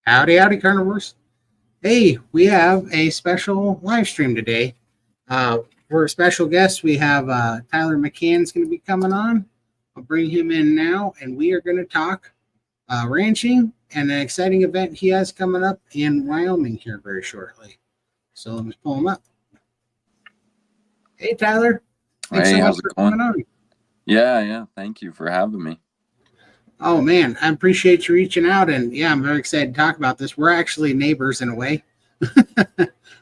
Howdy, howdy, carnivores. Hey, we have a special live stream today. For a special guest, we have Tyler McCann's going to be coming on. I'll bring him in now, and we are going to talk ranching and an exciting event he has coming up in Wyoming here very shortly. So let me pull him up. Hey, Tyler. Thanks Hey, so much how's for it going? coming on. Yeah. Thank you for having me. Oh man, I appreciate you reaching out, and yeah, I'm very excited to talk about this. We're actually neighbors in a way.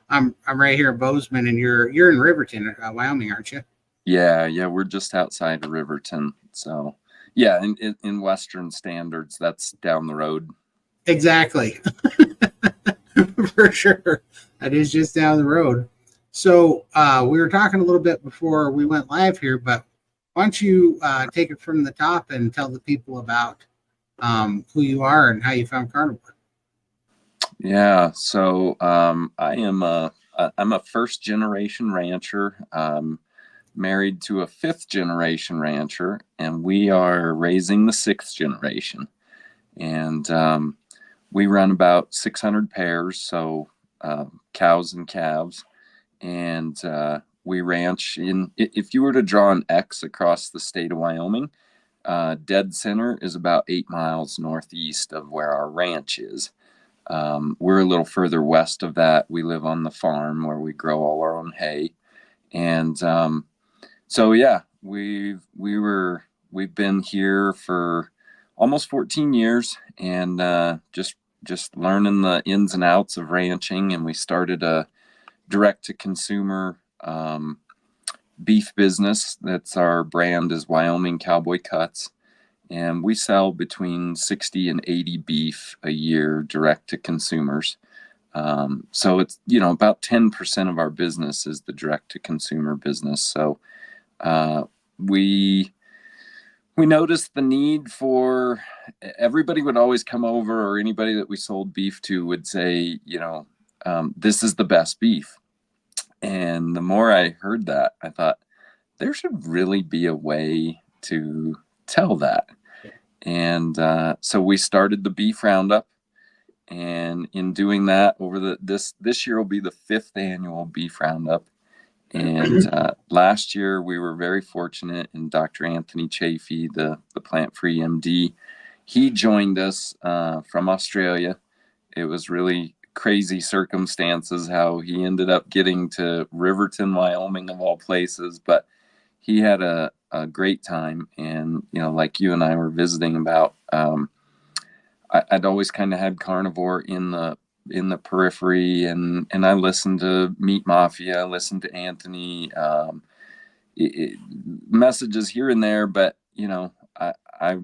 I'm right here in Bozeman, and you're in Riverton, Wyoming, aren't you? Yeah, we're just outside of Riverton. So, yeah, in Western standards, that's down the road. Exactly, for sure. That is just down the road. So we were talking a little bit before we went live here, but why don't you take it from the top and tell the people about who you are and how you found Carnivore? Yeah, so I'm a first generation rancher, married to a fifth generation rancher, and we are raising the sixth generation. And we run about 600 pairs, so cows and calves. And we ranch if you were to draw an X across the state of Wyoming, dead center is about 8 miles northeast of where our ranch is. We're a little further west of that. We live on the farm where we grow all our own hay. And so yeah, we've been here for almost 14 years, and just learning the ins and outs of ranching. And we started a direct to consumer beef business. That's our brand is Wyoming Cowboy Cuts. And we sell between 60 and 80 beef a year direct to consumers. So it's, about 10% of our business is the direct to consumer business. So we noticed the need for everybody would always come over, or anybody that we sold beef to would say, this is the best beef. And the more I heard that, I thought there should really be a way to tell that. And so we started the Beef Roundup, and in doing that, over this year will be the 5th annual Beef Roundup. And last year we were very fortunate, and Dr. Anthony Chafee, the plant-free MD, he joined us from Australia. It was really crazy circumstances how he ended up getting to Riverton, Wyoming, of all places, but he had a great time. And like you and I were visiting about, I'd always kind of had Carnivore in the periphery, and I listened to Meat Mafia, I listened to Anthony, messages here and there, but I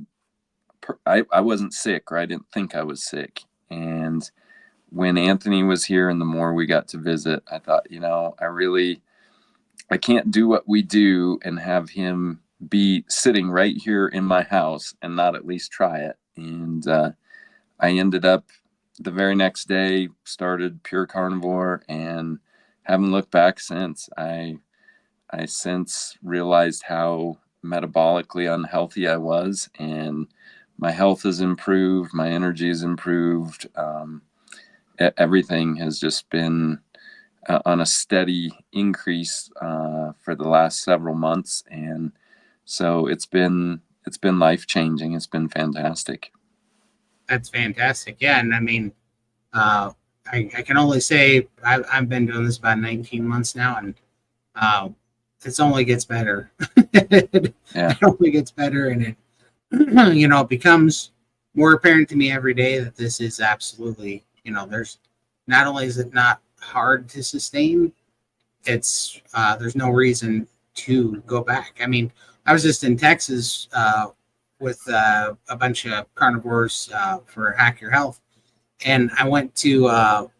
wasn't sick, or I didn't think I was sick. And when Anthony was here and the more we got to visit, I thought, I can't do what we do and have him be sitting right here in my house and not at least try it. And I ended up the very next day, started Pure Carnivore, and haven't looked back since. I since realized how metabolically unhealthy I was, and my health has improved, my energy has improved. Everything has just been on a steady increase for the last several months, and so it's been life-changing. It's been fantastic. That's fantastic. Yeah, and I mean, I can only say I've been doing this about 19 months now, and it only gets better. It only gets better, and it becomes more apparent to me every day that this is absolutely, there's not only is it not hard to sustain, it's there's no reason to go back. I mean, I was just in Texas with a bunch of carnivores for Hack Your Health, and I went to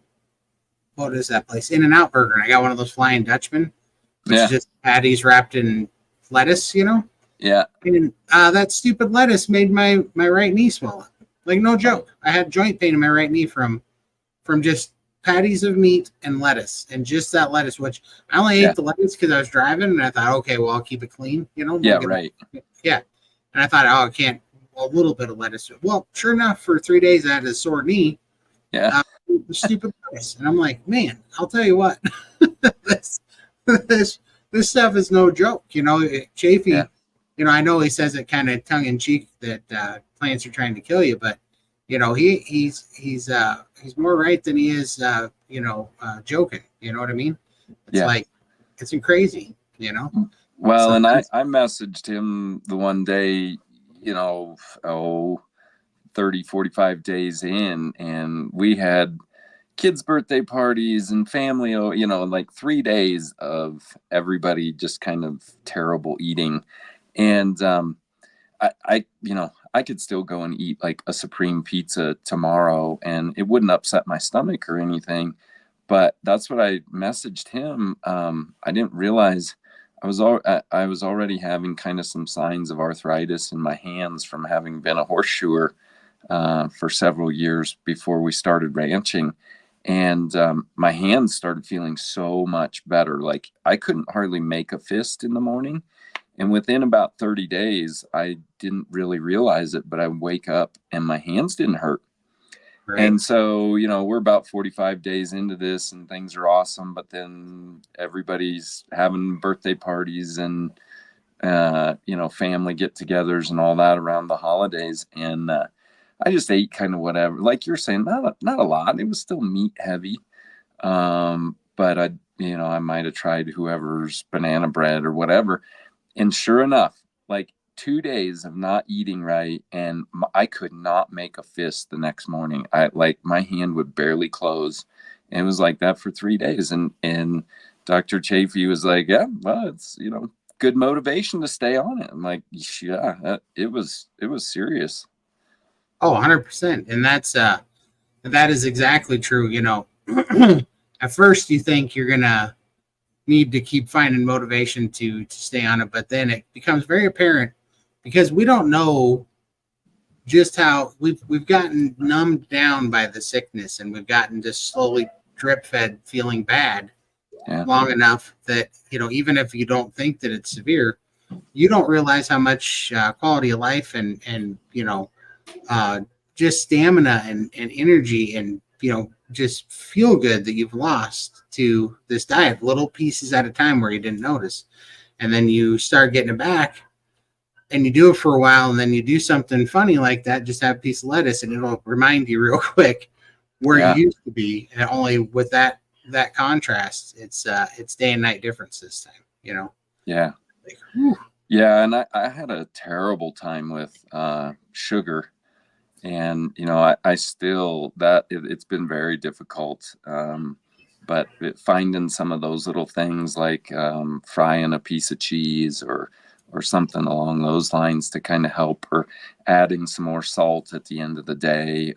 what is that place? In-N-Out Burger, and I got one of those Flying Dutchmen, which is just patties wrapped in lettuce, Yeah. And that stupid lettuce made my right knee swell up. Like, no joke. I had joint pain in my right knee from just patties of meat and lettuce, and just that lettuce, which I only ate the lettuce because I was driving, and I thought, okay, well, I'll keep it clean, Yeah, right. Yeah. And I thought, I can't, a little bit of lettuce. Well, sure enough, for 3 days I had a sore knee, Yeah. uh, stupid price. And I'm like, man, I'll tell you what, this, this, this stuff is no joke. Yeah. Chafee, I know he says it kind of tongue in cheek that plants are trying to kill you, but he's more right than he is, joking. You know what I mean? It's Yeah. like, it's crazy, Well, and I, sometimes. I messaged him the one day, oh, 30, 45 days in, and we had kids' birthday parties and family, like 3 days of everybody just kind of terrible eating. And I could still go and eat like a supreme pizza tomorrow and it wouldn't upset my stomach or anything. But that's what I messaged him. I didn't realize I was already having kind of some signs of arthritis in my hands from having been a horseshoer for several years before we started ranching. And my hands started feeling so much better. Like I couldn't hardly make a fist in the morning. And within about 30 days, I didn't really realize it, but I wake up and my hands didn't hurt. Right. And so, we're about 45 days into this and things are awesome, but then everybody's having birthday parties and, family get togethers and all that around the holidays. And I just ate kind of whatever, like you're saying, not a lot. It was still meat heavy. But I might have tried whoever's banana bread or whatever. And sure enough, like 2 days of not eating right, and I could not make a fist the next morning. I like my hand would barely close, and it was like that for 3 days. And Dr. Chafee was like, "Yeah, well, it's good motivation to stay on it." I'm like, "Yeah, it was serious." Oh, 100%. And that is exactly true. At first you think you're going to need to keep finding motivation to stay on it, but then it becomes very apparent because we don't know just how we've gotten numbed down by the sickness, and we've gotten just slowly drip fed feeling bad Yeah, long enough that even if you don't think that it's severe, you don't realize how much quality of life and uh, just stamina and energy and just feel good that you've lost to this diet, little pieces at a time where you didn't notice. And then you start getting it back and you do it for a while, and then you do something funny like that, just have a piece of lettuce, and it'll remind you real quick where you yeah, used to be. And only with that contrast, it's day and night difference this time. yeah, Like, yeah. And I had a terrible time with sugar. And I still it's been very difficult, but finding some of those little things like frying a piece of cheese or something along those lines to kind of help, or adding some more salt at the end of the day,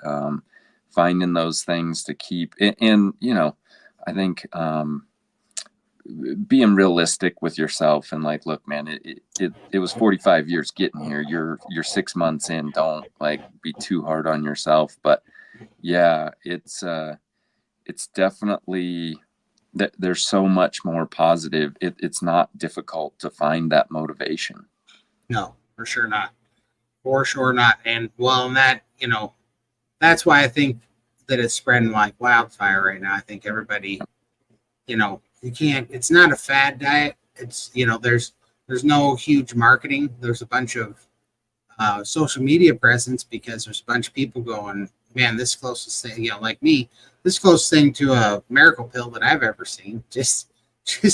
finding those things to keep and I think being realistic with yourself and like, look, man, it was 45 years getting here. You're 6 months in. Don't like be too hard on yourself. But yeah, it's definitely that there's so much more positive. It's not difficult to find that motivation. no, for sure not. For sure not. And well, and that's why I think that it's spreading like wildfire right now. I think everybody, you can't, it's not a fad diet. It's, there's no huge marketing. There's a bunch of social media presence because there's a bunch of people going, man, this closest thing, like me, this closest thing to a miracle pill that I've ever seen. Just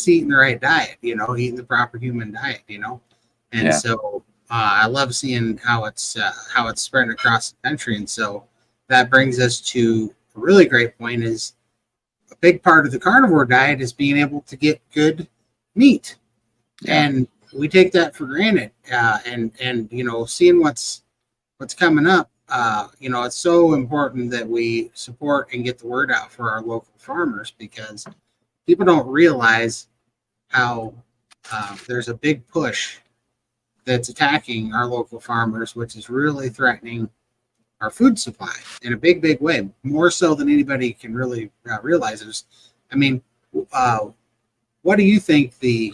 eating the right diet, eating the proper human diet, and Yeah, so I love seeing how it's spreading across the country. And so that brings us to a really great point: is a big part of the carnivore diet is being able to get good meat, yeah, and we take that for granted. And seeing what's coming up, it's so important that we support and get the word out for our local farmers, because people don't realize how there's a big push that's attacking our local farmers, which is really threatening our food supply in a big, big way, more so than anybody can really realize. I mean, uh, what do you think where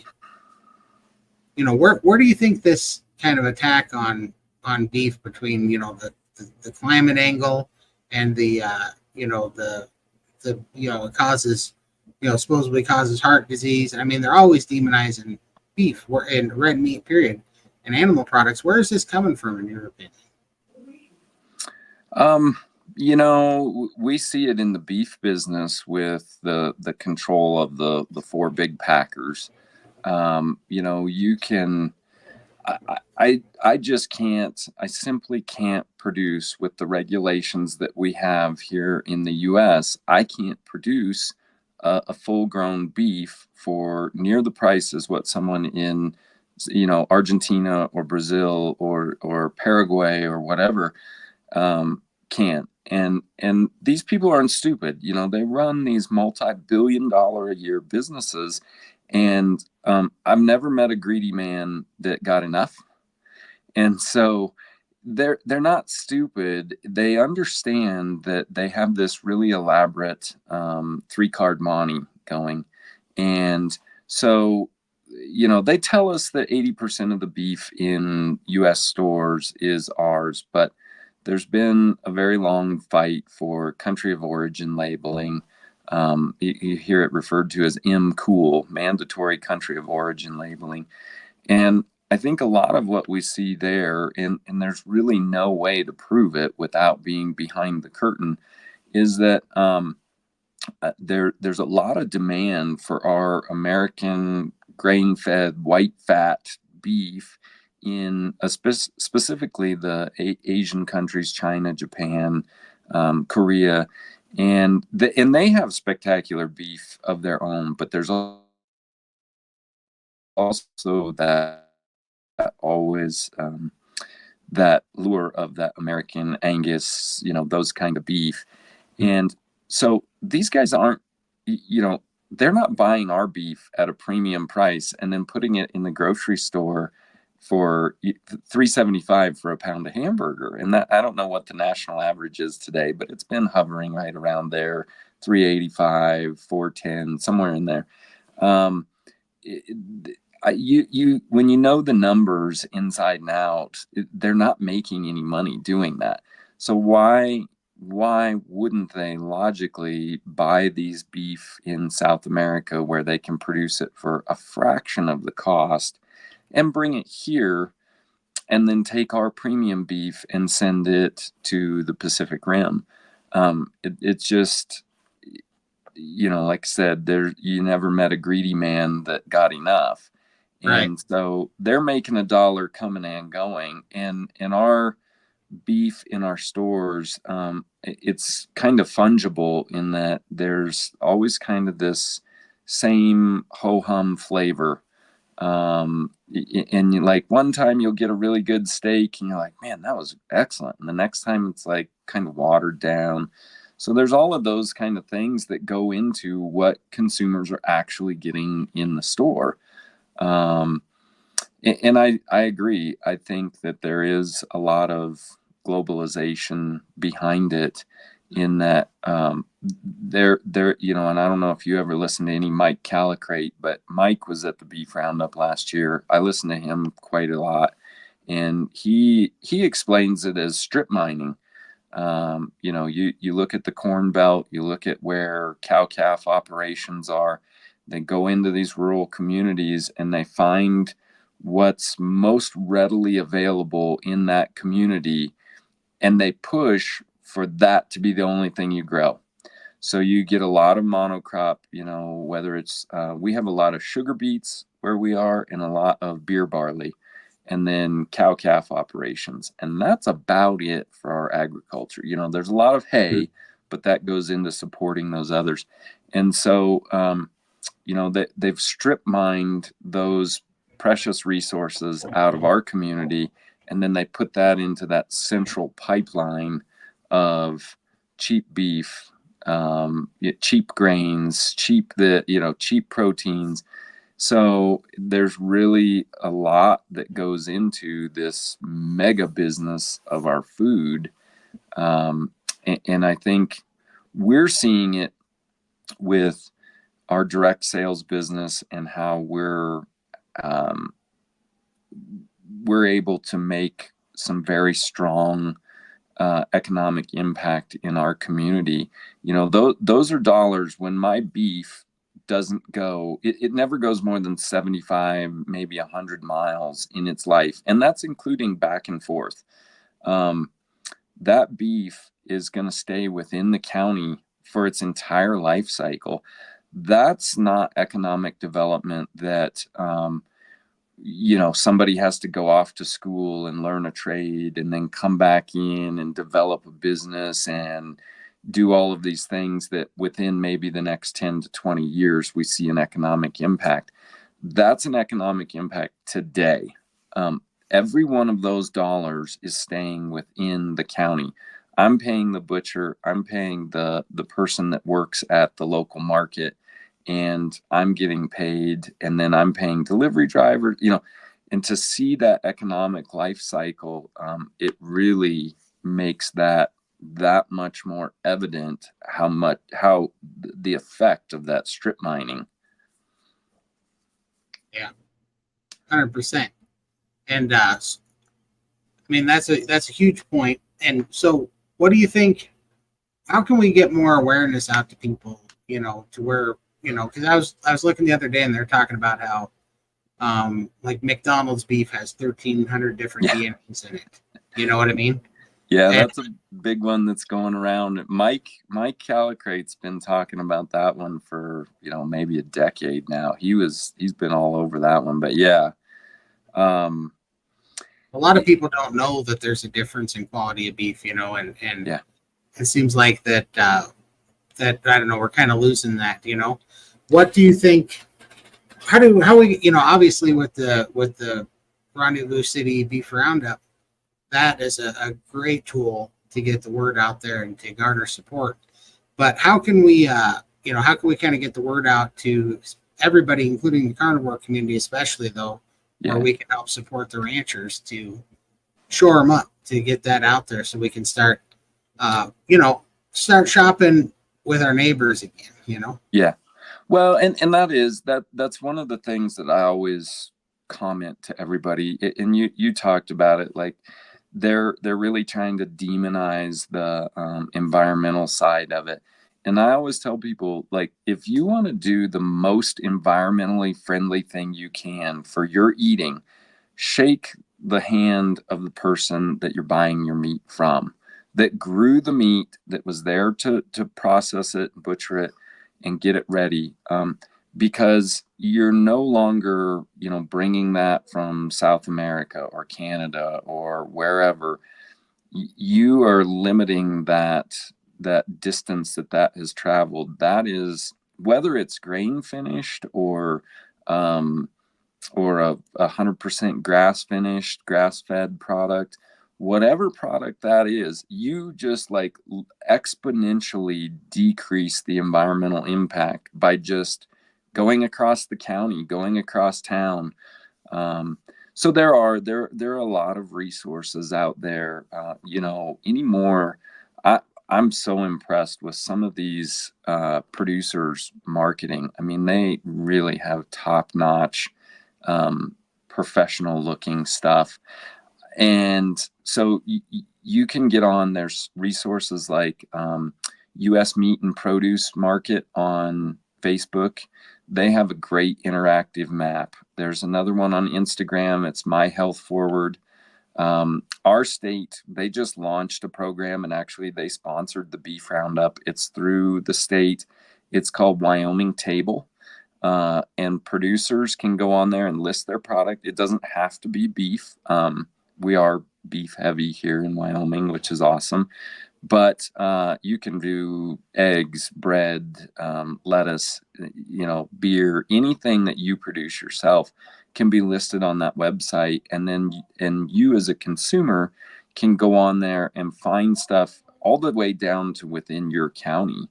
do you think this kind of attack on beef between the climate angle and it causes, supposedly causes heart disease. I mean, they're always demonizing beef and red meat, period, and animal products. Where is this coming from, in your opinion? Um, we see it in the beef business with the control of the four big packers. You can. I just can't. I simply can't produce with the regulations that we have here in the U.S. I can't produce a full-grown beef for near the price as what someone in, Argentina or Brazil or Paraguay or whatever can. And these people aren't stupid. They run these multi-billion-dollar a year businesses, and I've never met a greedy man that got enough. And so they're not stupid. They understand that they have this really elaborate three-card monte going, and so they tell us that 80% of the beef in U.S. stores is ours, but there's been a very long fight for country of origin labeling. You hear it referred to as MCOOL, mandatory country of origin labeling. And I think a lot of what we see there, and there's really no way to prove it without being behind the curtain, is that there's a lot of demand for our American grain-fed white fat beef in specifically the Asian countries, China, Japan, Korea, and they have spectacular beef of their own. But there's also that always that lure of that American Angus, those kind of beef. And so these guys aren't, they're not buying our beef at a premium price and then putting it in the grocery store for $3.75 for a pound of hamburger. And that, I don't know what the national average is today, but it's been hovering right around there, $3.85, $4.10, somewhere in there. When you know the numbers inside and out, they're not making any money doing that. So why wouldn't they logically buy these beef in South America where they can produce it for a fraction of the cost and bring it here, and then take our premium beef and send it to the Pacific Rim? It's just, like I said, you never met a greedy man that got enough. Right. And so they're making a dollar coming and going. And our beef in our stores, it's kind of fungible in that there's always kind of this same ho-hum flavor. And like one time you'll get a really good steak and you're like, man, that was excellent. And the next time it's like kind of watered down. So there's all of those kind of things that go into what consumers are actually getting in the store. And I agree. I think that there is a lot of globalization behind it, in that there and I don't know if you ever listened to any Mike Calicrate, but Mike was at the Beef Roundup last year. I listened to him quite a lot, and he explains it as strip mining. You look at the Corn Belt, you look at where cow-calf operations are. They go into these rural communities and they find what's most readily available in that community, and they push for that to be the only thing you grow. So you get a lot of monocrop, whether it's, we have a lot of sugar beets where we are, and a lot of beer barley, and then cow-calf operations. And that's about it for our agriculture. There's a lot of hay, but that goes into supporting those others. And so, they've strip mined those precious resources out of our community, and then they put that into that central pipeline of cheap beef, cheap grains, cheap proteins. So there's really a lot that goes into this mega business of our food. And I think we're seeing it with our direct sales business and how we're able to make some very strong economic impact in our community. Those are dollars. When my beef doesn't go, it never goes more than 75, maybe 100 miles in its life, and that's including back and forth. That beef is going to stay within the county for its entire life cycle. That's not economic development that somebody has to go off to school and learn a trade and then come back in and develop a business and do all of these things that within maybe the next 10 to 20 years we see an economic impact. That's an economic impact today. Every one of those dollars is staying within the county. I'm paying the butcher, I'm paying the person that works at the local market, and I'm getting paid, and then I'm paying delivery drivers, and to see that economic life cycle, it really makes that much more evident how the effect of that strip mining. Yeah, 100%. And I mean, that's a huge point. And so, what do you think? How can we get more awareness out to people? To where because I was looking the other day and they're talking about how like McDonald's beef has 1,300 different DNAs in it. You know what I mean? Yeah, that's a big one that's going around. Mike Calicrate's been talking about that one for maybe a decade now. He's been all over that one. But yeah, a lot of people don't know that there's a difference in quality of beef. And yeah, it seems like that I don't know, we're kind of losing that. What do you think? How we obviously with the Rendezvous City Beef Roundup, that is a great tool to get the word out there and to garner support. But how can we kind of get the word out to everybody, including the carnivore community, especially though, where we can help support the ranchers to shore them up, to get that out there so we can start shopping with our neighbors again, Yeah. Well, and that's one of the things that I always comment to everybody. And you talked about it, like they're really trying to demonize the environmental side of it. And I always tell people, like, if you want to do the most environmentally friendly thing you can for your eating, shake the hand of the person that you're buying your meat from, that grew the meat, that was there to process it, butcher it, and get it ready. Because you're no longer, bringing that from South America or Canada or wherever. You are limiting that distance that has traveled. That is, whether it's grain finished or a 100% grass finished, grass fed product, whatever product that is, you just like exponentially decrease the environmental impact by just going across the county, going across town. So there are a lot of resources out there. Anymore, I'm so impressed with some of these producers' marketing. I mean, they really have top-notch, professional looking stuff. And so you can get on, there's resources like US Meat and Produce Market on Facebook. They have a great interactive map. There's another one on Instagram. It's My Health Forward. Our state, they just launched a program, and actually they sponsored the beef roundup. It's through the state. It's called Wyoming Table. And producers can go on there and list their product. It doesn't have to be beef. We are beef heavy here in Wyoming, which is awesome. But you can do eggs, bread, lettuce, beer, anything that you produce yourself can be listed on that website. And you as a consumer can go on there and find stuff all the way down to within your county.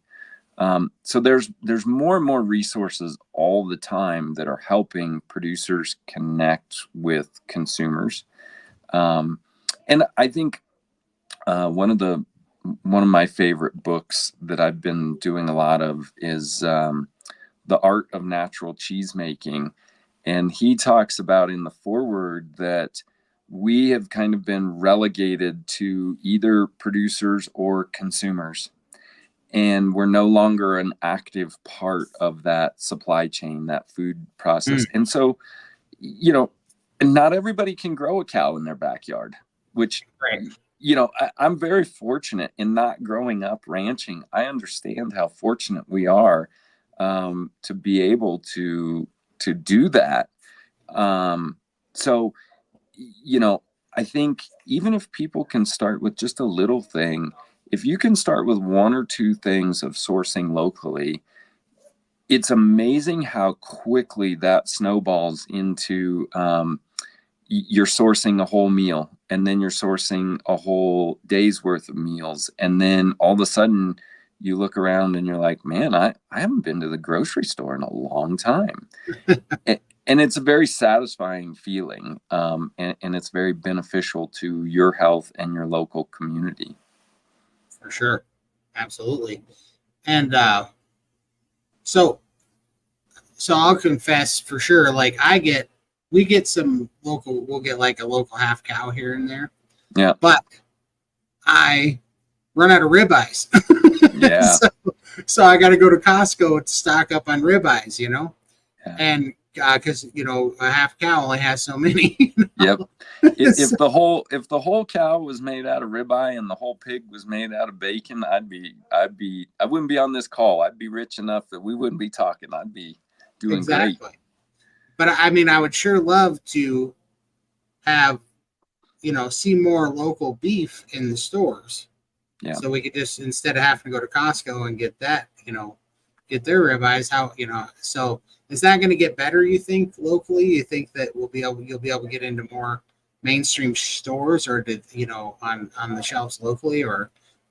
So there's more and more resources all the time that are helping producers connect with consumers. And I think one of my favorite books that I've been doing a lot of is The Art of Natural Cheese Making. And he talks about in the foreword that we have kind of been relegated to either producers or consumers, and we're no longer an active part of that supply chain, that food process. And so, you know, not everybody can grow a cow in their backyard, which, Right. you know, I'm very fortunate in not growing up ranching. I understand how fortunate we are to be able to do that. So, you know, I think even if people can start with just a little thing, if you can start with one or two things of sourcing locally, it's amazing how quickly that snowballs into you're sourcing a whole meal, and then you're sourcing a whole day's worth of meals. And then all of a sudden you look around and you're like, man, I haven't been to the grocery store in a long time. And it's a very satisfying feeling, and it's very beneficial to your health and your local community. For sure. Absolutely. And so so I'll confess for sure, like we get some local, we'll get like a local half cow here and there. Yeah. But I run out of ribeyes. Yeah. So I got to go to Costco to stock up on ribeyes, you know? Yeah. And because you know a half cow only has so many. You know? Yep. If the whole cow was made out of ribeye and the whole pig was made out of bacon, I wouldn't be on this call. I'd be rich enough that we wouldn't be talking. I'd be doing Exactly. great. But I mean, I would sure love to have, you know, see more local beef in the stores. Yeah. So we could just, instead of having to go to Costco and get that, you know, get their ribeyes, how, you know, so is that going to get better, you think, locally? You think that you'll be able to get into more mainstream stores, or did, you know, on the shelves locally, or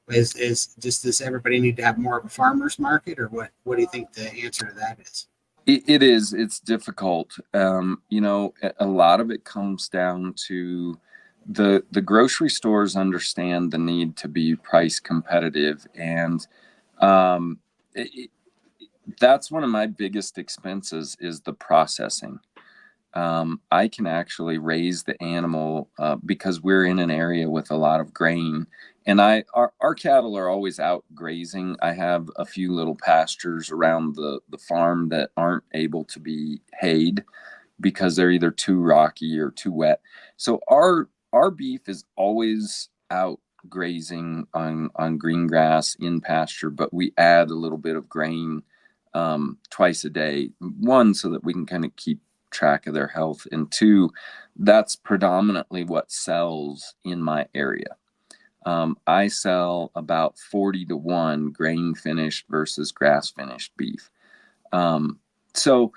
is does everybody need to have more of a farmer's market, or what do you think the answer to that is? It is. It's difficult. You know, a lot of it comes down to the grocery stores understand the need to be price competitive, and um, that's one of my biggest expenses is the processing. I can actually raise the animal because we're in an area with a lot of grain, and our cattle are always out grazing. I have a few little pastures around the farm that aren't able to be hayed because they're either too rocky or too wet. So our beef is always out grazing on green grass in pasture, but we add a little bit of grain twice a day. One, so that we can kind of keep track of their health, and two, that's predominantly what sells in my area. I sell about 40-1 grain finished versus grass finished beef. So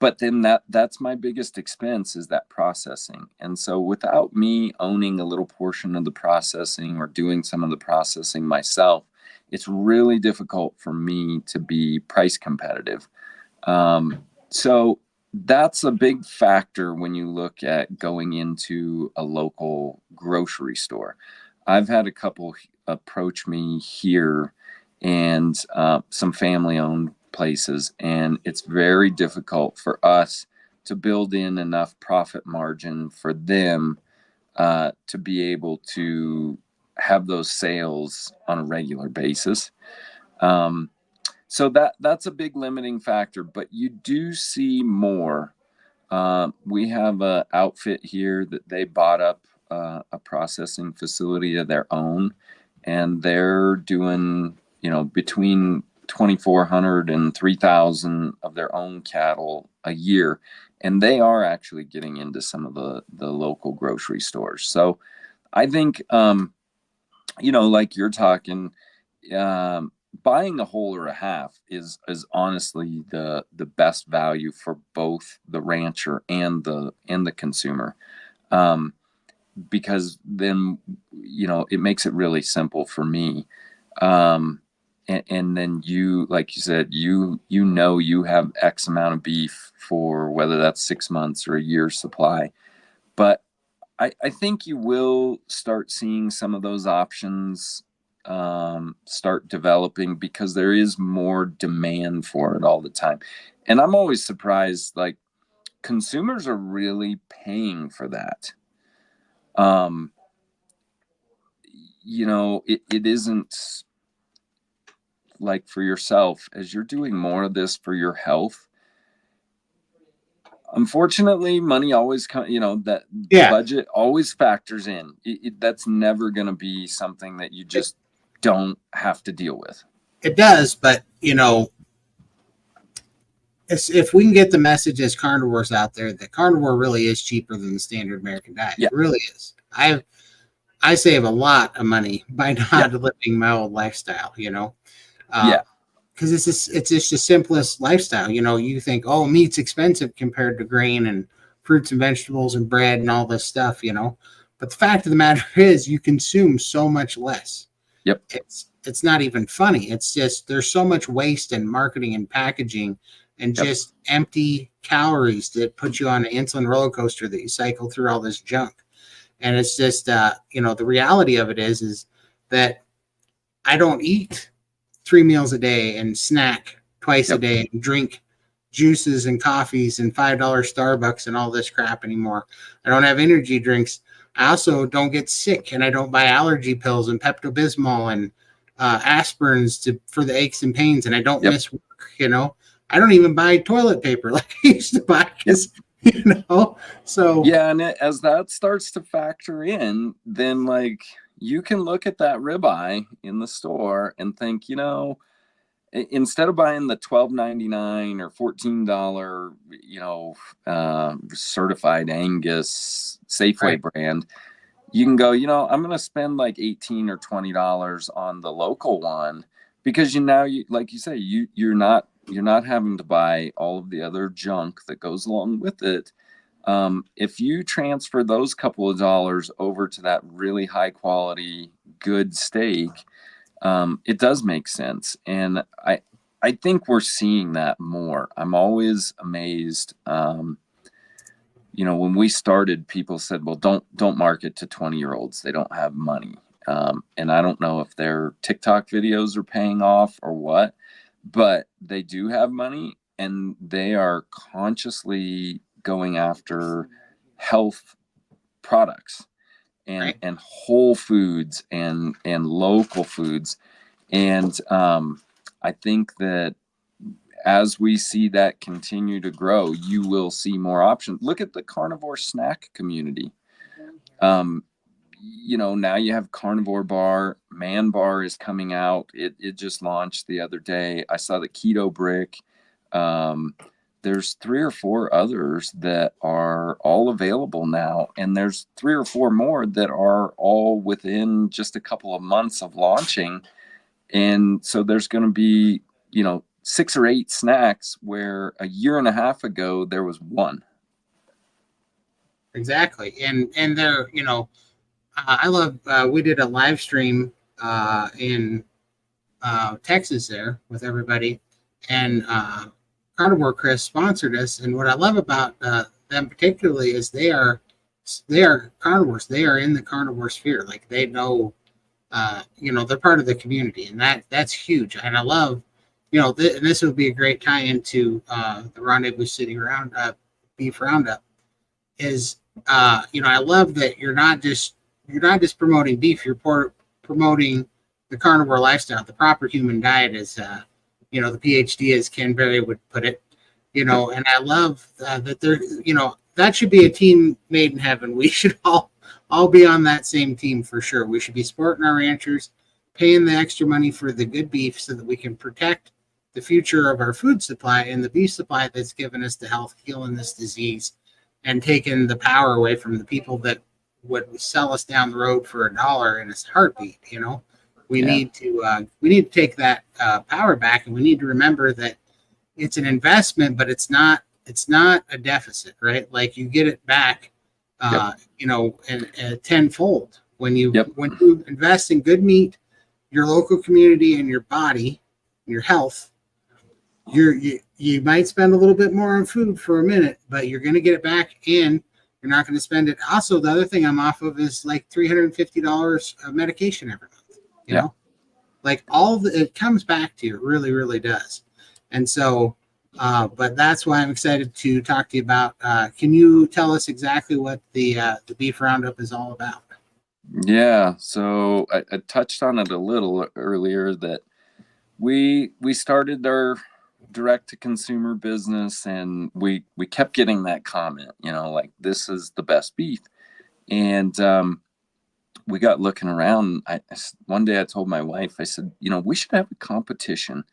but then that's my biggest expense, is that processing. And so without me owning a little portion of the processing or doing some of the processing myself, it's really difficult for me to be price competitive. So that's a big factor when you look at going into a local grocery store. I've had a couple approach me here, and some family owned places, and it's very difficult for us to build in enough profit margin for them to be able to have those sales on a regular basis. So that's a big limiting factor, but you do see more. We have an outfit here that they bought up a processing facility of their own, and they're doing, you know, between 2,400 and 3,000 of their own cattle a year, and they are actually getting into some of the local grocery stores. So I think, you know, like you're talking, buying a whole or a half is honestly the best value for both the rancher and the consumer, because then, you know, it makes it really simple for me. And then you, like you said, you know, you have X amount of beef for whether that's 6 months or a year's supply. But I think you will start seeing some of those options start developing, because there is more demand for it all the time. And I'm always surprised, like, consumers are really paying for that. um, it isn't like for yourself as you're doing more of this for your health. Unfortunately, money always comes, that Yeah, budget always factors in. That's never going to be something that you just don't have to deal with. it does, but if we can get the message as carnivores out there that carnivore really is cheaper than the standard American diet, Yeah. it really is. I save a lot of money by not living my old lifestyle, because it's just the simplest lifestyle. You think, oh, meat's expensive compared to grain and fruits and vegetables and bread and all this stuff, But the fact of the matter is, you consume so much less. Yep. It's not even funny. It's just there's so much waste in marketing and packaging and just empty calories that put you on an insulin roller coaster that you cycle through all this junk. And it's just, the reality of it is that I don't eat 3 meals a day and snack twice a day and drink juices and coffees and $5 Starbucks and all this crap anymore. I don't have energy drinks. I also don't get sick, and I don't buy allergy pills and Pepto-Bismol and aspirins for the aches and pains, and I don't miss work, I don't even buy toilet paper like I used to buy because, so. Yeah, and as that starts to factor in, then like you can look at that ribeye in the store and think, instead of buying the $12.99 or $14, certified Angus Safeway brand, you can go, I'm going to spend like $18 or $20 on the local one because like you say, you're not having to buy all of the other junk that goes along with it. If you transfer those couple of dollars over to that really high quality, good steak, it does make sense. And I think we're seeing that more. I'm always amazed. When we started, people said, well, don't market to 20-year-olds. They don't have money. And I don't know if their TikTok videos are paying off or what, but they do have money and they are consciously going after health products and whole foods and local foods. And I think that as we see that continue to grow, you will see more options. Look at the carnivore snack community. Now you have Carnivore Bar, Man Bar is coming out. It just launched the other day. I saw the Keto Brick. There's 3 or 4 others that are all available now. And there's 3 or 4 more that are all within just a couple of months of launching. And so there's going to be, 6 or 8 snacks where a year and a half ago there was one. Exactly. And they're, I love, we did a live stream in Texas there with everybody, and Carnivore Chris sponsored us. And what I love about them particularly is they are carnivores. They are in the carnivore sphere. Like they know, they're part of the community, and that's huge. And I love, and this would be a great tie into the Rendezvous City Beef Roundup. Is I love that you're not just promoting beef. You're promoting the carnivore lifestyle, the proper human diet, as the PhD, as Ken Berry would put it. And I love that there. That should be a team made in heaven. We should all be on that same team for sure. We should be supporting our ranchers, paying the extra money for the good beef so that we can protect the future of our food supply and the beef supply that's given us the health, healing this disease, and taking the power away from the people that would sell us down the road for $1 in a heartbeat. We need to take that power back, and we need to remember that it's an investment, but it's not a deficit, right? Like you get it back, and tenfold when you invest in good meat, your local community, and your body, your health. You might spend a little bit more on food for a minute, but you're going to get it back, and you're not going to spend it. Also, the other thing I'm off of is like $350 of medication every month. You know, like it comes back to you. It really, really does. And so, But that's why I'm excited to talk to you about. Can you tell us exactly what the beef roundup is all about? Yeah, so I touched on it a little earlier that we started our direct to consumer business, and we kept getting that comment, like, this is the best beef. And we got looking around. One day I told my wife, I said, we should have a competition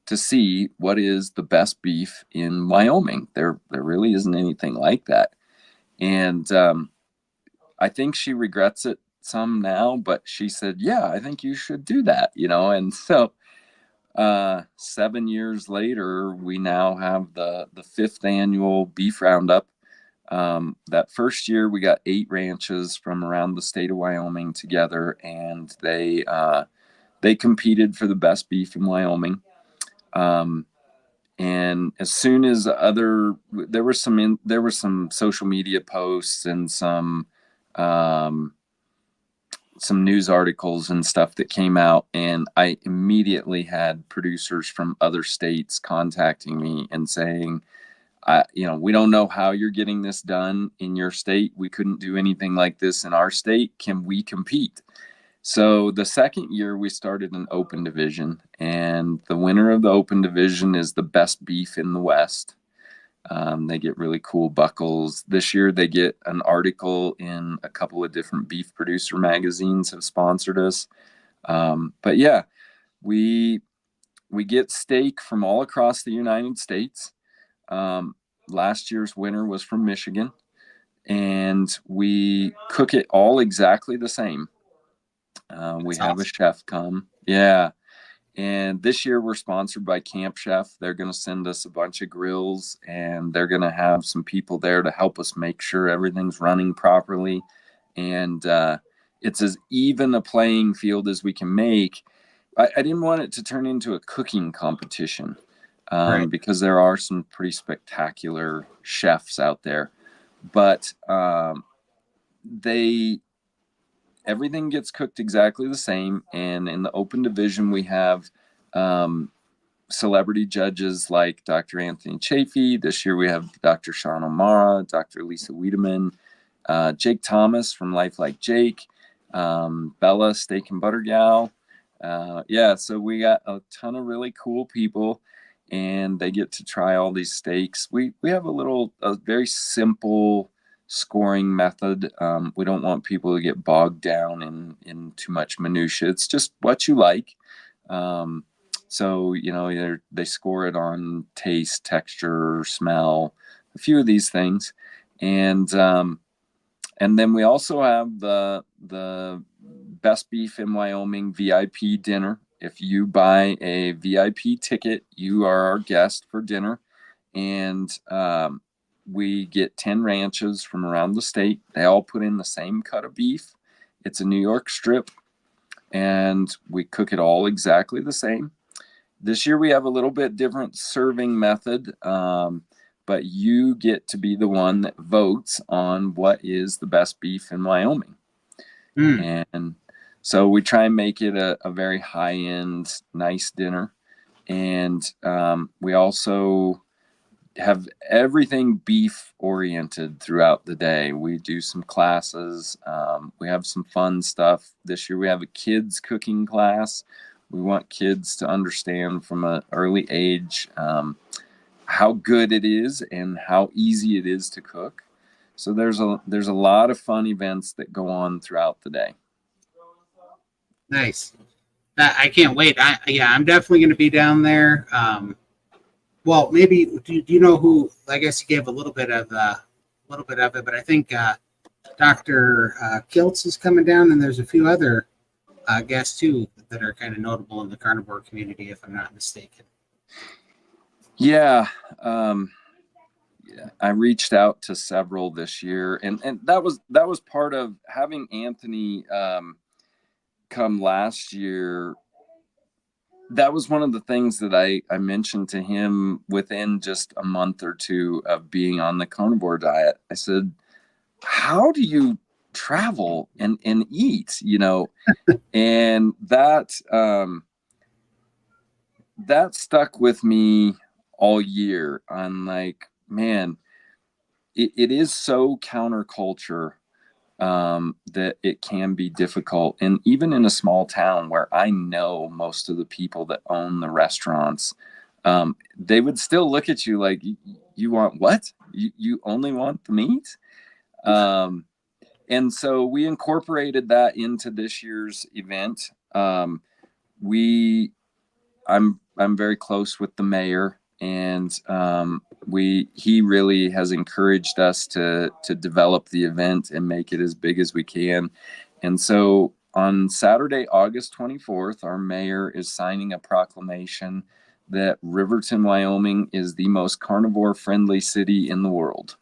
to see what is the best beef in Wyoming. There really isn't anything like that. And I think she regrets it some now, but she said, yeah, I think you should do that, And so 7 years later, we now have the fifth annual beef roundup. That first year, we got 8 ranches from around the state of Wyoming together, and they competed for the best beef in Wyoming. And as soon as there were some social media posts and some news articles and stuff that came out, and I immediately had producers from other states contacting me and saying, we don't know how you're getting this done in your state. We couldn't do anything like this in our state. Can we compete? So the second year we started an open division, and the winner of the open division is the best beef in the West. They get really cool buckles. This year they get an article in a couple of different beef producer magazines have sponsored us. But yeah, we get steak from all across the United States. Last year's winner was from Michigan, and we cook it all exactly the same. We have Awesome. a chef come. Yeah. And this year we're sponsored by Camp Chef. They're going to send us a bunch of grills, and they're going to have some people there to help us make sure everything's running properly. And it's as even a playing field as we can make. I didn't want it to turn into a cooking competition Right. because there are some pretty spectacular chefs out there. But everything gets cooked exactly the same. And in the open division, we have celebrity judges like Dr. Anthony Chafee. This year we have Dr. Sean O'Mara, Dr. Lisa Wiedemann, Jake Thomas from Life Like Jake, Bella Steak and Butter Gal. So we got a ton of really cool people, and they get to try all these steaks. We have a very simple scoring method. We don't want people to get bogged down in too much minutia. It's just what you like. So they score it on taste, texture, smell, a few of these things, and then we also have the best beef in Wyoming VIP dinner. If you buy a VIP ticket, you are our guest for dinner, and we get 10 ranches from around the state. They all put in the same cut of beef. It's a New York strip, and we cook it all exactly the same. This year we have a little bit different serving method, but you get to be the one that votes on what is the best beef in Wyoming. Mm. And so we try and make it a very high-end, nice dinner. And we also have everything beef oriented throughout the day. We do some classes. We have some fun stuff. This year we have a kids cooking class. We want kids to understand from an early age how good it is and how easy it is to cook. So there's a lot of fun events that go on throughout the day. Nice. I can't wait. I'm definitely going to be down there. Well, maybe do you know who? I guess you gave a little bit of it, but I think Dr. Kiltz is coming down, and there's a few other guests too that are kind of notable in the carnivore community, if I'm not mistaken. Yeah, I reached out to several this year, and that was part of having Anthony come last year. That was one of the things that I mentioned to him within just a month or two of being on the carnivore diet. I said, how do you travel and eat, and that stuck with me all year. I'm like, man, it is so counterculture, that it can be difficult. And even in a small town where I know most of the people that own the restaurants, they would still look at you like, you want what? You only want the meat? And so we incorporated that into this year's event. We I'm very close with the mayor, and he really has encouraged us to develop the event and make it as big as we can. And so on Saturday, August 24th, our mayor is signing a proclamation that Riverton, Wyoming is the most carnivore friendly city in the world.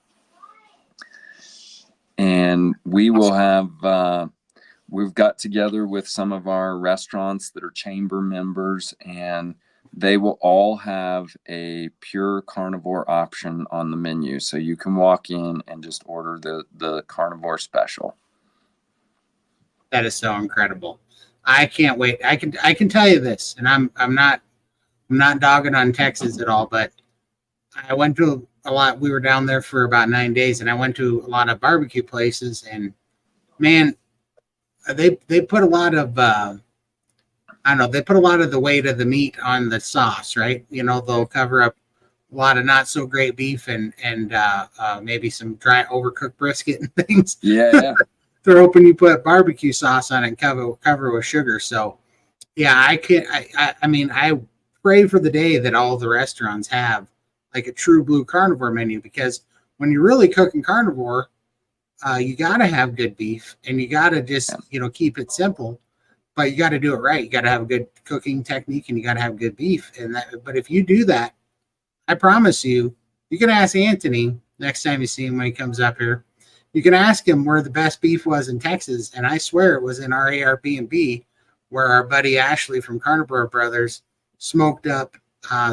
And we will have we've got together with some of our restaurants that are chamber members, and they will all have a pure carnivore option on the menu. So you can walk in and just order the carnivore special. That is so incredible. I can't wait. I can tell you this, and I'm not dogging on Texas at all, but I went to a lot. We were down there for about 9 days, and I went to a lot of barbecue places, and man, they put a lot of I don't know, they put a lot of the weight of the meat on the sauce, right? You know, they'll cover up a lot of not so great beef and maybe some dry overcooked brisket and things. Yeah. They're hoping you put barbecue sauce on it and cover with sugar. So yeah, I mean, I pray for the day that all the restaurants have like a true blue carnivore menu, because when you're really cooking carnivore, you got to have good beef, and you got to just, keep it simple, but you got to do it right. You got to have a good cooking technique, and you got to have good beef. But if you do that, I promise you, you can ask Anthony next time you see him when he comes up here. You can ask him where the best beef was in Texas, and I swear it was in our Airbnb, where our buddy Ashley from Carnivore Brothers smoked up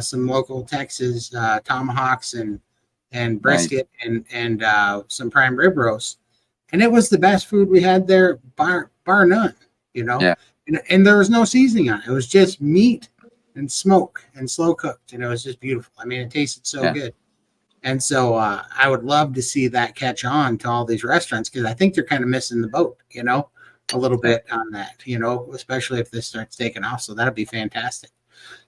some local Texas tomahawks and brisket and some prime rib roast, and it was the best food we had there, bar none. Yeah. And there was no seasoning on it. It was just meat and smoke and slow cooked, and it was just beautiful. I mean, it tasted so good. And so I would love to see that catch on to all these restaurants, because I think they're kind of missing the boat, a little bit on that, especially if this starts taking off. So that'd be fantastic.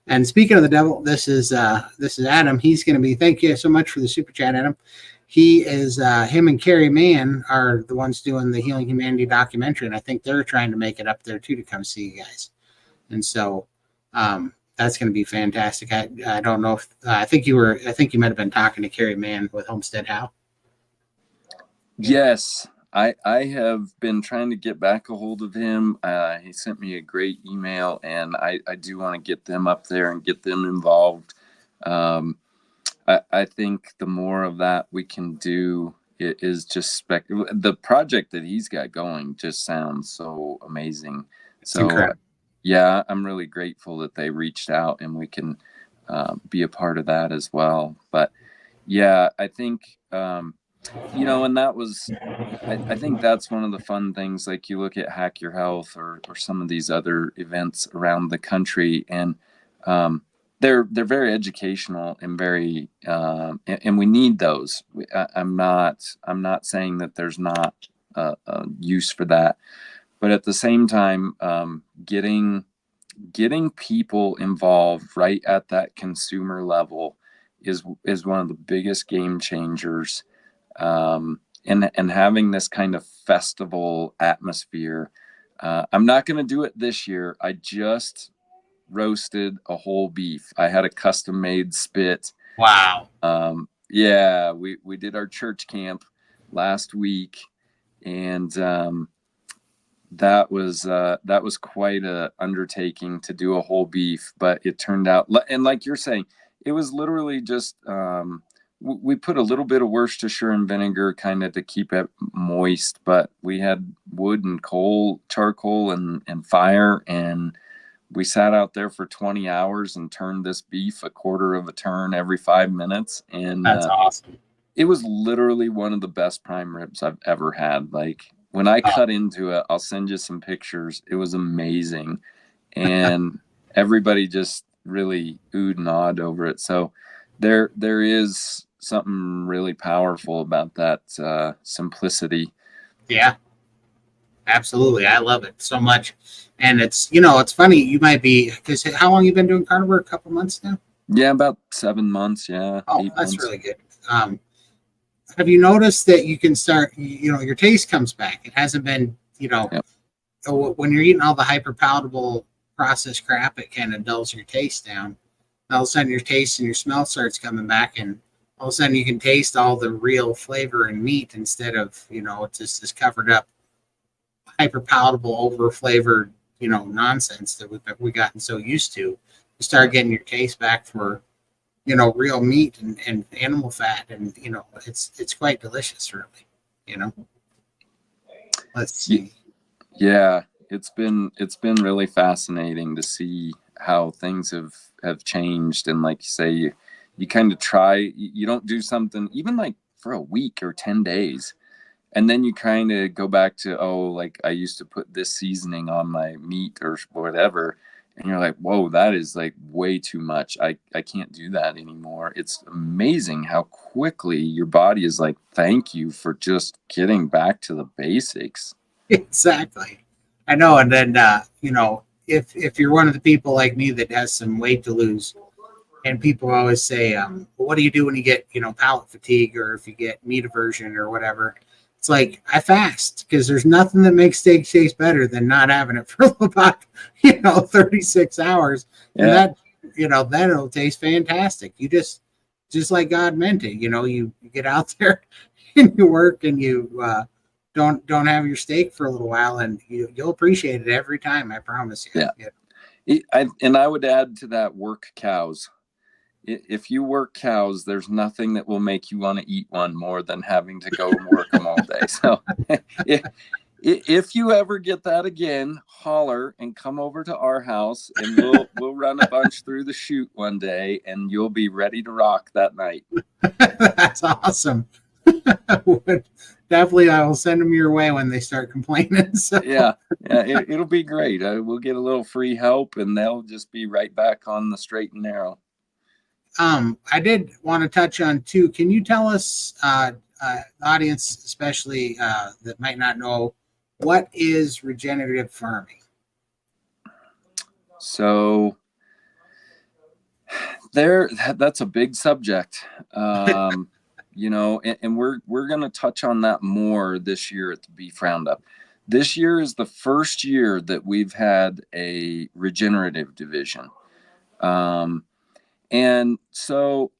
And speaking of the devil, this is Adam. He's going to be, thank you so much for the super chat, Adam. He is, him and Carrie Mann are the ones doing the Healing Humanity documentary, and I think they're trying to make it up there too to come see you guys. And so that's going to be fantastic. I don't know if I think you might have been talking to Carrie Mann with Homestead How. Yes, I have been trying to get back a hold of him. He sent me a great email, and I do want to get them up there and get them involved. I think the more of that we can do, it is just the project that he's got going just sounds so amazing. So yeah, I'm really grateful that they reached out, and we can be a part of that as well. But yeah, I think and that was, I think that's one of the fun things. Like, you look at Hack Your Health or some of these other events around the country, and they're very educational and very and we need those. I'm not saying that there's not a use for that, but at the same time, getting people involved right at that consumer level is one of the biggest game changers. And having this kind of festival atmosphere. I'm not going to do it this year. I just roasted a whole beef. I had a custom made spit. Wow. Yeah, we did our church camp last week, and that was quite a undertaking to do a whole beef, but it turned out, and like you're saying, it was literally just we put a little bit of Worcestershire and vinegar kind of to keep it moist, but we had wood and charcoal and fire, and we sat out there for 20 hours and turned this beef a quarter of a turn every 5 minutes. And that's awesome. It was literally one of the best prime ribs I've ever had. Like, when I cut into it, I'll send you some pictures. It was amazing. And everybody just really oohed and awed over it. So There is something really powerful about that simplicity. Yeah, absolutely. I love it so much. And it's funny. You might be, because how long you been doing carnivore? A couple months now? Yeah, about 7 months. Yeah, Oh, eight that's months. really good. Have you noticed that you can start, your taste comes back? It hasn't been, Yep. when you're eating all the hyper palatable processed crap, it kind of dulls your taste down. All of a sudden, your taste and your smell starts coming back, and all of a sudden, you can taste all the real flavor in meat instead of, it's just this covered up, hyper palatable, over flavored, nonsense that we gotten so used to. You start getting your taste back for, real meat and animal fat, and it's quite delicious, really. You know, let's see. Yeah, it's been really fascinating to see how things have changed. And like you say, you kind of try, you don't do something even like for a week or 10 days, and then you kind of go back to, oh, like I used to put this seasoning on my meat or whatever, and you're like, whoa, that is like way too much. I can't do that anymore. It's amazing how quickly your body is like, thank you for just getting back to the basics. Exactly. I know. And then if you're one of the people like me that has some weight to lose, and people always say, well, what do you do when you get palate fatigue, or if you get meat aversion or whatever? It's like, I fast, because there's nothing that makes steak taste better than not having it for about 36 hours. And Yeah. then it'll taste fantastic. You just like God meant it. You get out there and you work, and you don't have your steak for a little while, and you'll appreciate it every time. I promise you. Yeah. And I would add to that, work cows. If you work cows, there's nothing that will make you want to eat one more than having to go work them all day. So if you ever get that again, holler and come over to our house, and we'll run a bunch through the chute one day, and you'll be ready to rock that night. That's awesome. Definitely, I will send them your way when they start complaining. So. Yeah, it'll be great. We'll get a little free help, and they'll just be right back on the straight and narrow. I did want to touch on too. Can you tell us, audience especially that might not know, what is regenerative farming? So that's a big subject. And we're going to touch on that more this year at the Beef Roundup. This year is the first year that we've had a regenerative division. And so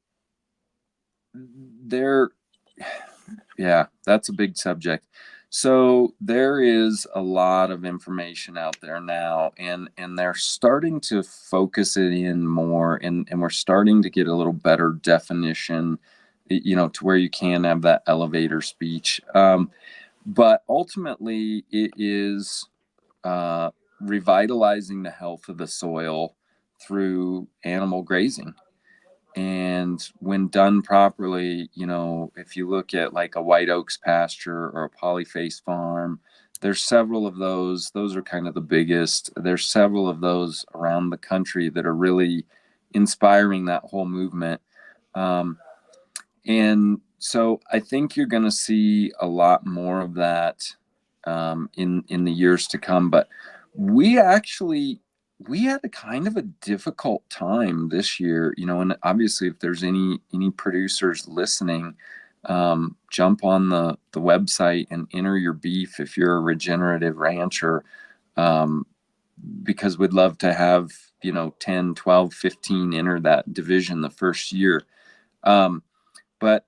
that's a big subject. So there is a lot of information out there now, and they're starting to focus it in more, and we're starting to get a little better definition, to where you can have that elevator speech. But ultimately, it is revitalizing the health of the soil through animal grazing. And when done properly, if you look at like a white oaks pasture or a polyface farm, there's several of those. Those are kind of the biggest. There's several of those around the country that are really inspiring that whole movement. And so I think you're going to see a lot more of that in the years to come. But we had a kind of a difficult time this year, and obviously if there's any producers listening, jump on the website and enter your beef if you're a regenerative rancher, because we'd love to have 10, 12, 15 enter that division the first year. But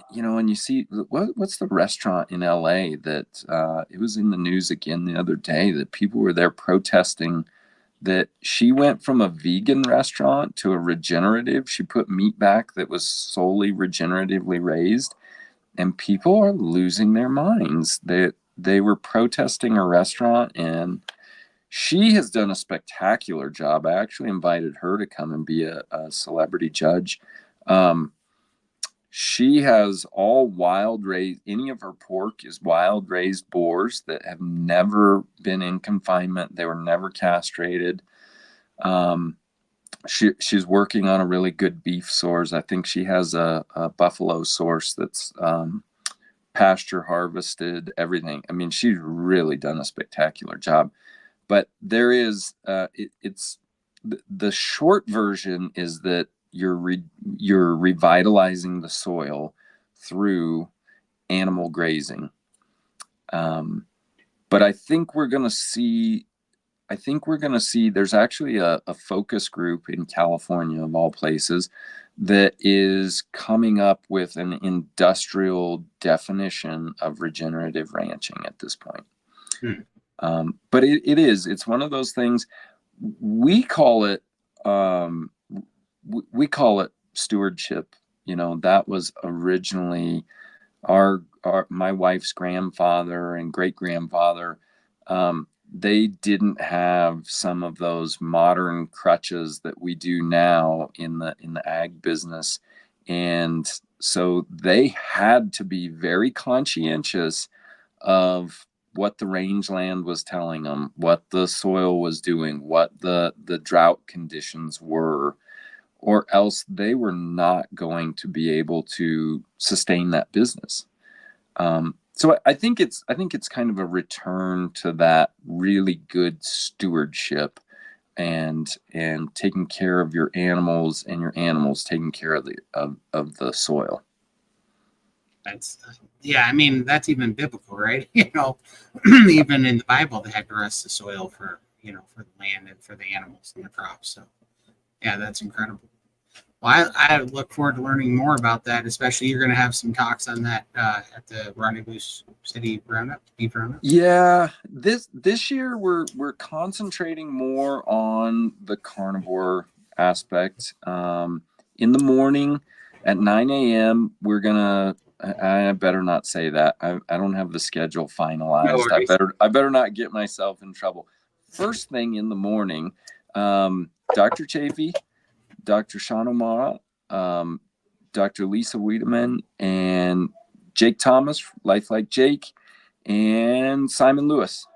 when you see what's the restaurant in LA that it was in the news again the other day, that people were there protesting that she went from a vegan restaurant to a regenerative. She put meat back that was solely regeneratively raised, and people are losing their minds. They were protesting a restaurant, and she has done a spectacular job. I actually invited her to come and be a celebrity judge. She has all wild raised, any of her pork is wild raised boars that have never been in confinement. They were never castrated. she's working on a really good beef source. I think she has a buffalo source that's pasture harvested, everything. I mean, she's really done a spectacular job. But there is it's the short version is that you're revitalizing the soil through animal grazing. But I think we're going to see there's actually a focus group in California, of all places, that is coming up with an industrial definition of regenerative ranching at this point. But it's one of those things. We call it stewardship. That was originally my wife's grandfather and great grandfather. They didn't have some of those modern crutches that we do now in the ag business, and so they had to be very conscientious of what the rangeland was telling them, what the soil was doing, what the drought conditions were, or else they were not going to be able to sustain that business. So I think it's kind of a return to that really good stewardship and taking care of your animals, and your animals taking care of the soil. I mean, that's even biblical, right? Even in the Bible, they had to rest the soil for the land and for the animals and the crops. So yeah, that's incredible. Well, I look forward to learning more about that, especially you're going to have some talks on that at the Rendezvous City Beef Roundup. Yeah, this year we're concentrating more on the carnivore aspect. In the morning at 9 a.m. we're gonna. I better not say that. I don't have the schedule finalized. No, I better not get myself in trouble. First thing in the morning, Dr. Chafee, Dr. Sean O'Mara, Dr. Lisa Wiedemann, and Jake Thomas, Life Like Jake, and Simon Lewis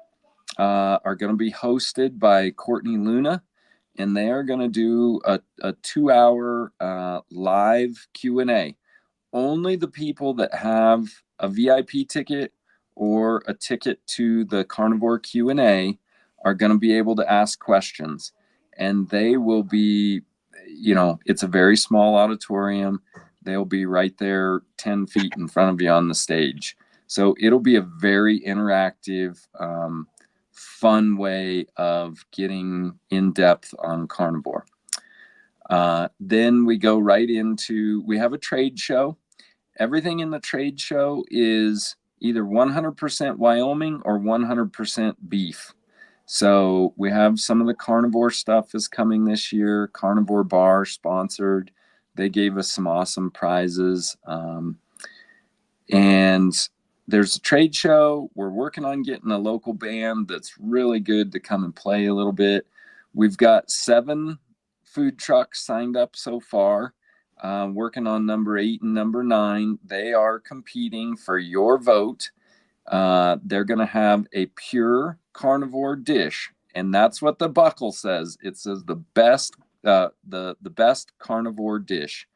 are going to be hosted by Courtney Luna, and they are going to do a 2-hour live Q&A. Only the people that have a VIP ticket or a ticket to the Carnivore Q&A are going to be able to ask questions, and they will be, it's a very small auditorium. They'll be right there 10 feet in front of you on the stage. So it'll be a very interactive, fun way of getting in depth on carnivore. Then we go right into, we have a trade show. Everything in the trade show is either 100% Wyoming or 100% beef. So we have some of the carnivore stuff is coming this year. Carnivore Bar sponsored. They gave us some awesome prizes. And there's a trade show. We're working on getting a local band that's really good to come and play a little bit. We've got 7 food trucks signed up so far. Working on number 8 and number 9. They are competing for your vote. They're going to have a pure carnivore dish, and that's what the buckle says. It says the best carnivore dish.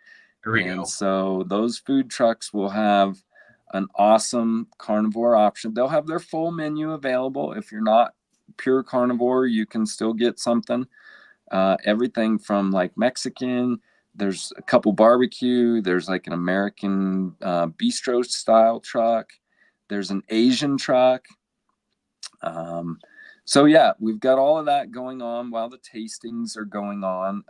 There we go. So those food trucks will have an awesome carnivore option. They'll have their full menu available. If you're not pure carnivore, you can still get something. Everything from like Mexican. There's a couple barbecue. There's like an American bistro style truck. There's an Asian truck. So yeah, we've got all of that going on while the tastings are going on.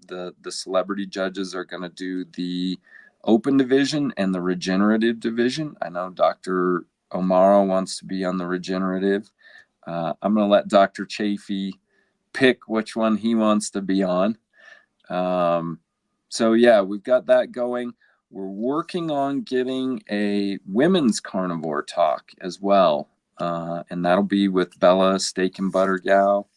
The celebrity judges are going to do the open division and the regenerative division. I know Dr. O'Mara wants to be on the regenerative. I'm going to let Dr. Chafee pick which one he wants to be on. So yeah, we've got that going. We're working on getting a women's carnivore talk as well. And that'll be with Bella, Steak and Butter Gal.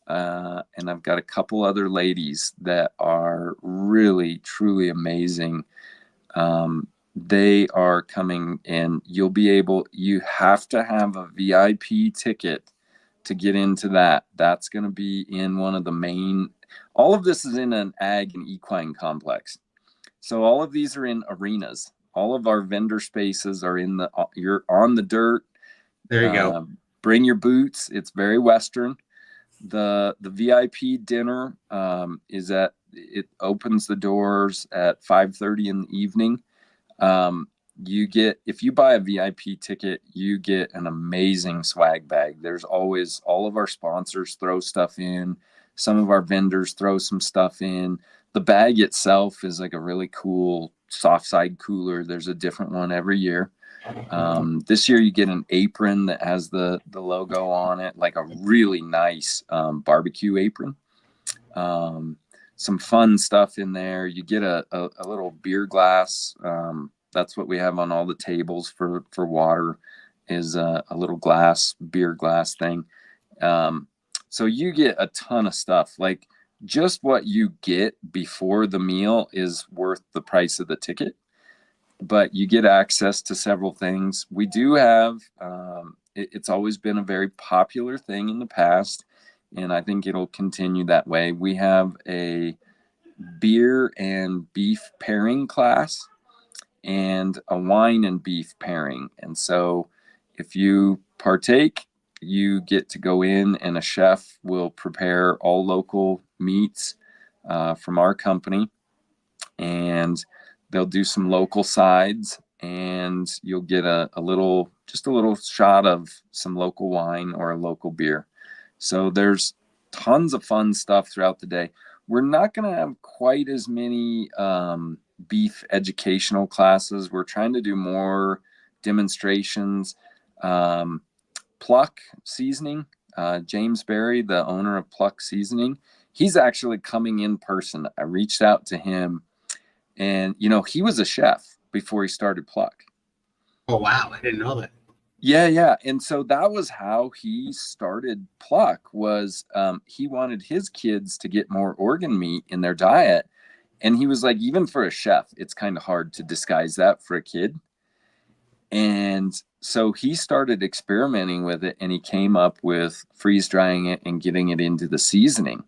And I've got a couple other ladies that are really, truly amazing. They are coming, and you have to have a VIP ticket to get into that. That's going to be in one of the main, all of this is in an ag and equine complex. So all of these are in arenas. All of our vendor spaces are in the, you're on the dirt. There you go. Bring your boots. It's very Western. The VIP dinner it opens the doors at 5:30 in the evening. You get, if you buy a VIP ticket, you get an amazing swag bag. There's always, all of our sponsors throw stuff in. Some of our vendors throw some stuff in. The bag itself is like a really cool soft side cooler. There's a different one every year. This year you get an apron that has the logo on it, like a really nice barbecue apron. Some fun stuff in there. You get a little beer glass. That's what we have on all the tables for water, is a little beer glass thing. So you get a ton of stuff. Like, just what you get before the meal is worth the price of the ticket, but you get access to several things. We do have, it's always been a very popular thing in the past, and I think it'll continue that way. We have a beer and beef pairing class and a wine and beef pairing. And so if you partake, you get to go in and a chef will prepare all local meats from our company, and they'll do some local sides, and you'll get a little shot of some local wine or a local beer. So there's tons of fun stuff throughout the day. We're not going to have quite as many beef educational classes. We're trying to do more demonstrations. Pluck Seasoning, James Berry, the owner of Pluck Seasoning, he's actually coming in person. I reached out to him, and he was a chef before he started Pluck. Oh wow, I didn't know that. Yeah. And so that was how he started Pluck, was he wanted his kids to get more organ meat in their diet. And he was like, even for a chef, it's kind of hard to disguise that for a kid. And so he started experimenting with it, and he came up with freeze drying it and getting it into the seasoning.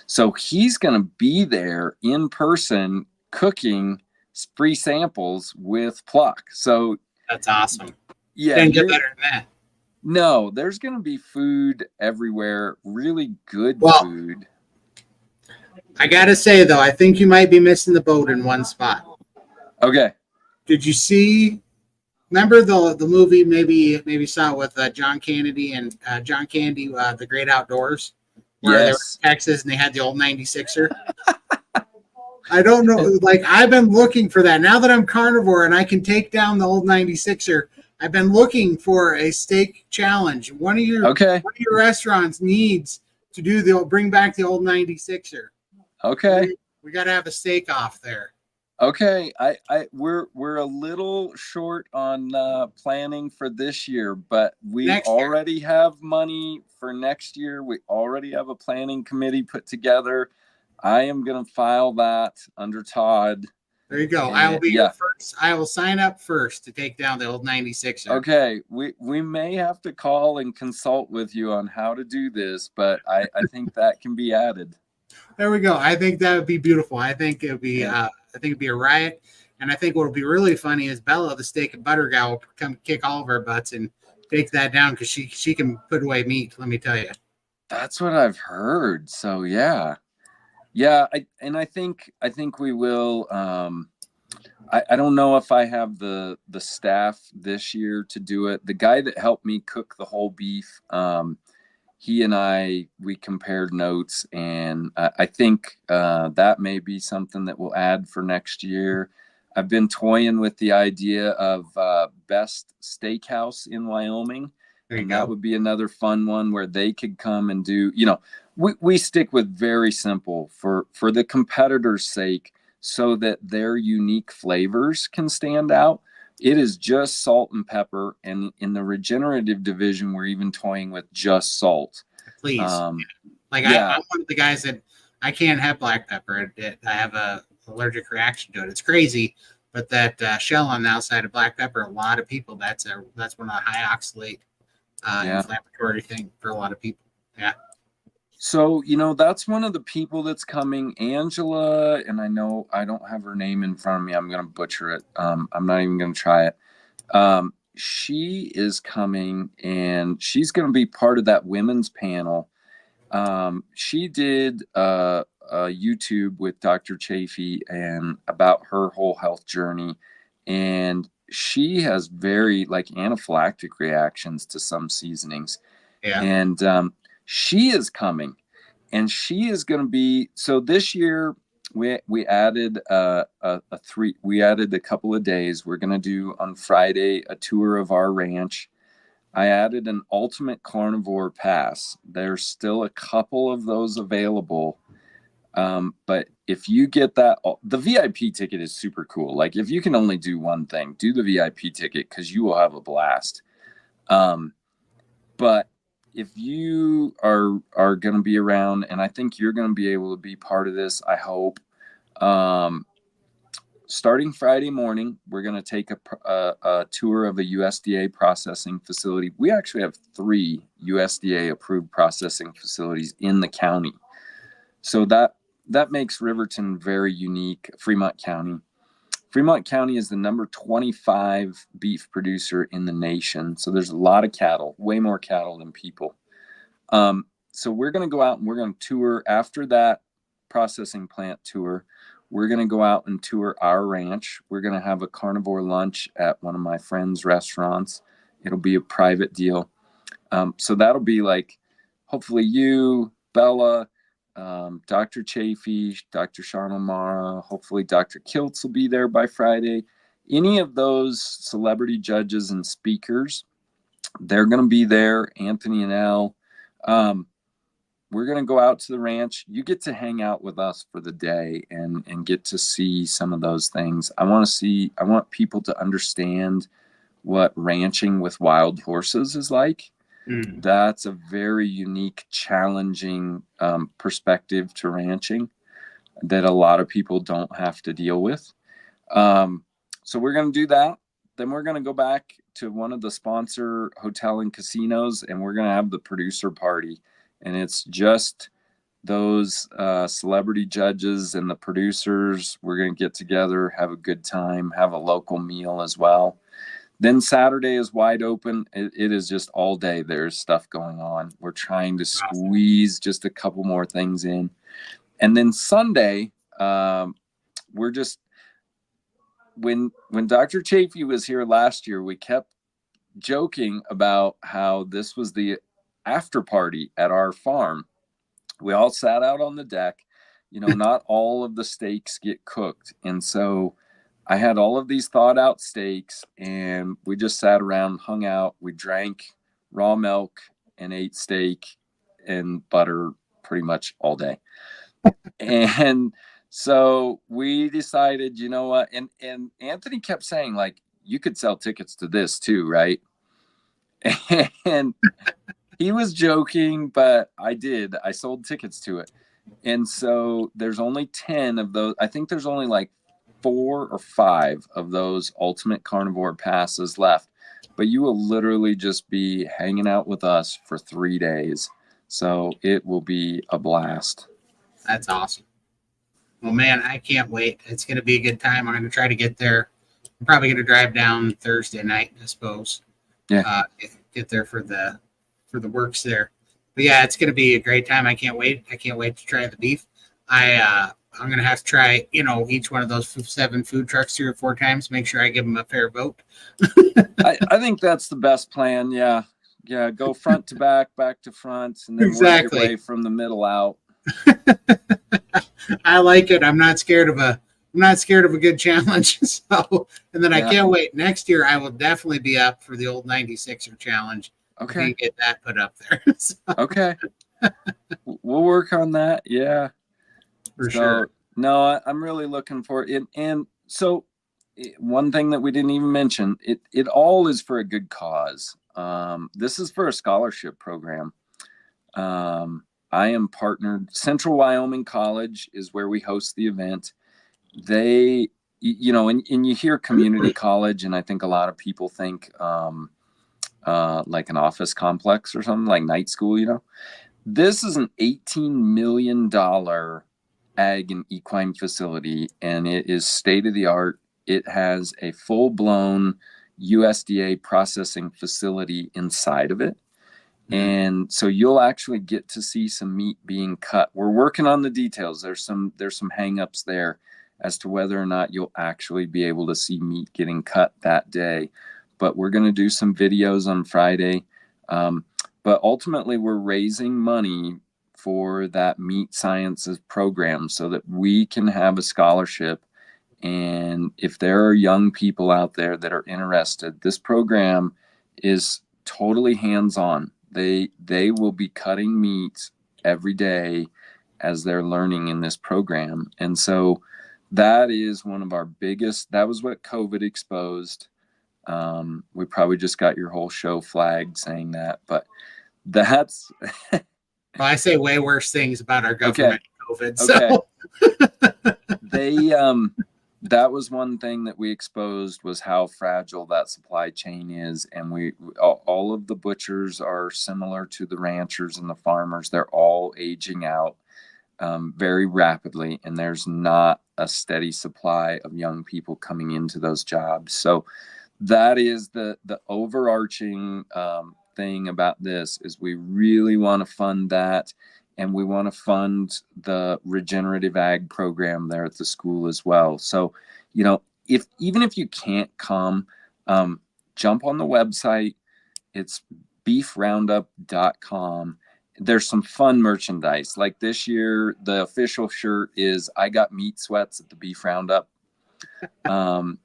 So he's going to be there in person cooking free samples with Pluck. So that's awesome. Yeah. Didn't get better than that. No, there's going to be food everywhere, really good food. I got to say, though, I think you might be missing the boat in one spot. Okay. Did you see, remember the movie, maybe saw it with John Candy and John Candy, The Great Outdoors, where they were in Texas and they had the old 96er? I don't know. Like, I've been looking for that. Now that I'm carnivore and I can take down the old 96er, I've been looking for a steak challenge. One of your restaurants needs to bring back the old 96er. Okay. We got to have a steak off there. Okay. We're a little short on planning for this year, but we already have money for next year. We already have a planning committee put together. I am going to file that under Todd. There you go. I will be your first. I will sign up first to take down the old 96er. Okay. We may have to call and consult with you on how to do this, but I think that can be added. There we go. I think that would be beautiful. I think it'd be a riot. And I think what would be really funny is Bella, the steak and butter gal, will come kick all of our butts and take that down, because she can put away meat, let me tell you. That's what I've heard. So yeah. I think we will. I don't know if I have the staff this year to do it. The guy that helped me cook the whole beef, he and we compared notes, and I think that may be something that we'll add for next year. I've been toying with the idea of Best Steakhouse in Wyoming. And that would be another fun one where they could come and do, we stick with very simple for the competitors' sake, so that their unique flavors can stand out. It is just salt and pepper. And in the regenerative division, we're even toying with just salt. Please. I'm one of the guys that I can't have black pepper. I have a allergic reaction to it. It's crazy. But that shell on the outside of black pepper, a lot of people, that's one of the high oxalate Yeah. inflammatory thing for a lot of people. Yeah. So, that's one of the people that's coming, Angela, and I know I don't have her name in front of me. I'm going to butcher it. I'm not even going to try it. She is coming, and she's going to be part of that women's panel. She did a YouTube with Dr. Chafee and about her whole health journey, and she has very anaphylactic reactions to some seasonings. Yeah. And she is coming, and she is going to be, so this year we added we added a couple of days. We're going to do on Friday a tour of our ranch. I added an ultimate carnivore pass. There's still a couple of those available. But if you get that, the VIP ticket is super cool. Like, if you can only do one thing, do the VIP ticket, because you will have a blast. But if you are going to be around, and I think you're going to be able to be part of this, I hope. Starting Friday morning, we're going to take a tour of a USDA processing facility. We actually have 3 USDA approved processing facilities in the county. So that makes Riverton very unique. Fremont County is the number 25 beef producer in the nation. So there's a lot of cattle, way more cattle than people. So we're going to go out and we're going to tour after that processing plant tour. We're going to go out and tour our ranch. We're going to have a carnivore lunch at one of my friends' restaurants. It'll be a private deal. So that'll be like, hopefully you, Bella, Dr. Chafee, Dr. Sean O'Mara, hopefully Dr. Kiltz will be there by Friday. Any of those celebrity judges and speakers, they're going to be there. Anthony and Al. We're going to go out to the ranch. You get to hang out with us for the day and get to see some of those things. I want people to understand what ranching with wild horses is like. That's a very unique, challenging perspective to ranching that a lot of people don't have to deal with. So we're going to do that. Then we're going to go back to one of the sponsor hotel and casinos, and we're going to have the producer party. And it's just those celebrity judges and the producers. We're going to get together, have a good time, have a local meal as well. Then Saturday is wide open. It is just all day. There's stuff going on. We're trying to squeeze just a couple more things in. And then Sunday, we're just, when Dr. Chafee was here last year, we kept joking about how this was the after party at our farm. We all sat out on the deck. Not all of the steaks get cooked. And so I had all of these thawed out steaks, and we just sat around, hung out. We drank raw milk and ate steak and butter pretty much all day. And so we decided, you know what? And Anthony kept saying, like, you could sell tickets to this too, right? And he was joking, but I sold tickets to it. And so there's only 10 of those. I think there's only like 4 or 5 of those ultimate carnivore passes left, but you will literally just be hanging out with us for 3 days. So it will be a blast. That's awesome. Well, man, I can't wait. It's going to be a good time. I'm going to try to get there. I'm probably going to drive down Thursday night, I suppose. Yeah. Get there for the works there. But yeah, it's going to be a great time. I can't wait. I can't wait to try the beef. I'm going to have to try, each one of those 7 food trucks 3 or 4 times. Make sure I give them a fair vote. I think that's the best plan. Yeah. Yeah. Go front to back to front, and then work your way from the middle out. I like it. I'm not scared of a good challenge. So, and then I can't wait. Next year, I will definitely be up for the old 96er challenge. Okay. Get that put up there. So. Okay. We'll work on that. Yeah. For sure. No, I'm really looking for it. And so one thing that we didn't even mention, it all is for a good cause. This is for a scholarship program. I am partnered. Central Wyoming College is where we host the event. They, and you hear community college, and I think a lot of people think like an office complex or something, like night school, you know. This is an $18 million ag and equine facility, and it is state of the art. It has a full blown USDA processing facility inside of it. And so you'll actually get to see some meat being cut. We're working on the details. There's some hangups there as to whether or not you'll actually be able to see meat getting cut that day. But we're going to do some videos on Friday. But ultimately, we're raising money for that meat sciences program so that we can have a scholarship. And if there are young people out there that are interested, this program is totally hands-on. They will be cutting meat every day as they're learning in this program. And so that is one of our biggest, that was what COVID exposed. We probably just got your whole show flagged saying that, but that's well, I say way worse things about our government. Okay. COVID. So They that was one thing that we exposed, was how fragile that supply chain is. And we all of the butchers are similar to the ranchers and the farmers. They're all aging out very rapidly, and there's not a steady supply of young people coming into those jobs. So that is the overarching thing about this, is we really want to fund that. And we want to fund the regenerative ag program there at the school as well. So, you know, even if you can't come, jump on the website. It's beefroundup.com. There's some fun merchandise. Like this year, the official shirt is "I got meat sweats at the Beef Roundup."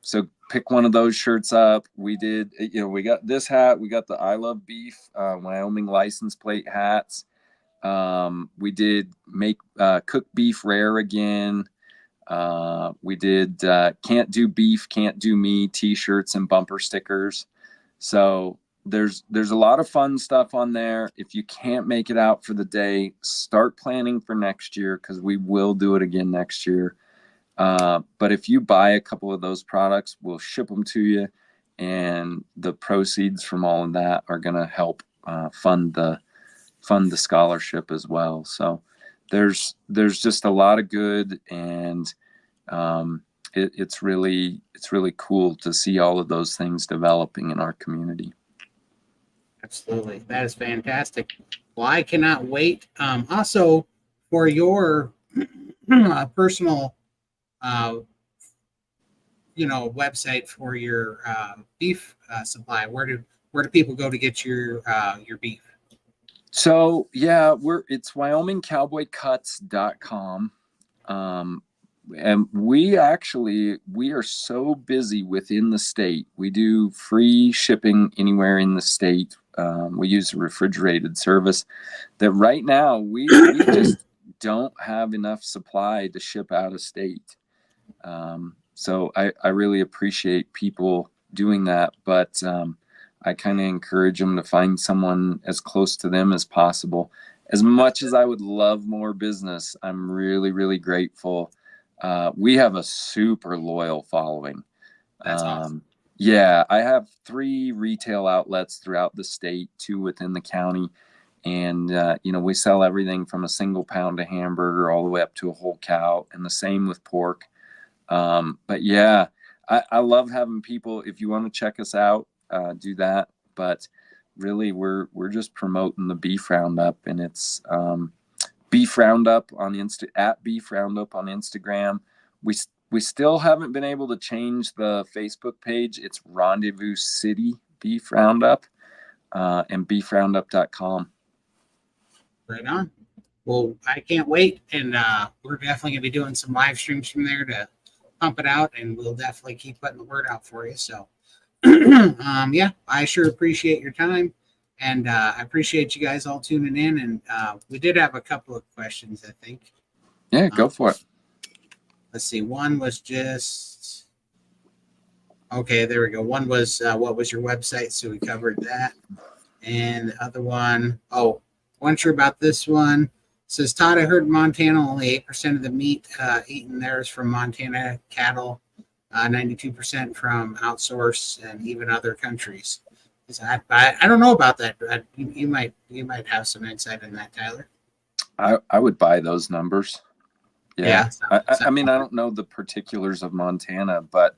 So pick one of those shirts up. We did, you know, we got this hat. We got the "I Love Beef" Wyoming license plate hats. We did make cooked beef rare again. We did can't do beef, can't do me t-shirts and bumper stickers. So there's a lot of fun stuff on there. If you can't make it out for the day, start planning for next year, because we will do it again next year. But if you buy a couple of those products, we'll ship them to you, and the proceeds from all of that are going to help fund the scholarship as well. So there's just a lot of good, and it's really cool to see all of those things developing in our community. absolutely, that is fantastic. Well, I cannot wait. Also, for your personal, website for your beef supply, where do people go to get your beef? So yeah, it's WyomingCowboyCuts.com. And we are so busy within the state. We do free shipping anywhere in the state. We use a refrigerated service that right now we just don't have enough supply to ship out of state. So I really appreciate people doing that, but I kind of encourage them to find someone as close to them as possible. As much as I would love more business, I'm really, really grateful. We have a super loyal following. That's awesome. Yeah, I have 3 retail outlets throughout the state, 2 within the county. And, we sell everything from a single pound of hamburger all the way up to a whole cow, and the same with pork. But yeah, I love having people, if you want to check us out, do that. But really, we're just promoting the Beef Roundup, and it's Beef Roundup on at Beef Roundup on Instagram. We still haven't been able to change the Facebook page. It's Rendezvous City Beef Roundup, and beefroundup.com. Right on. Well, I can't wait, and we're definitely going to be doing some live streams from there to pump it out, and we'll definitely keep putting the word out for you. So, yeah, I sure appreciate your time, and I appreciate you guys all tuning in. And we did have a couple of questions, I think. Yeah, go for it. Let's see. One was just okay. There we go. One was what was your website? So we covered that, and the other one, wasn't sure about this one. It says, Todd, I heard in Montana only 8% of the meat eaten there is from Montana cattle, 92% from outsource and even other countries. I don't know about that. You might have some insight in that, Tyler. I would buy those numbers. Yeah. I mean, I don't know the particulars of Montana, but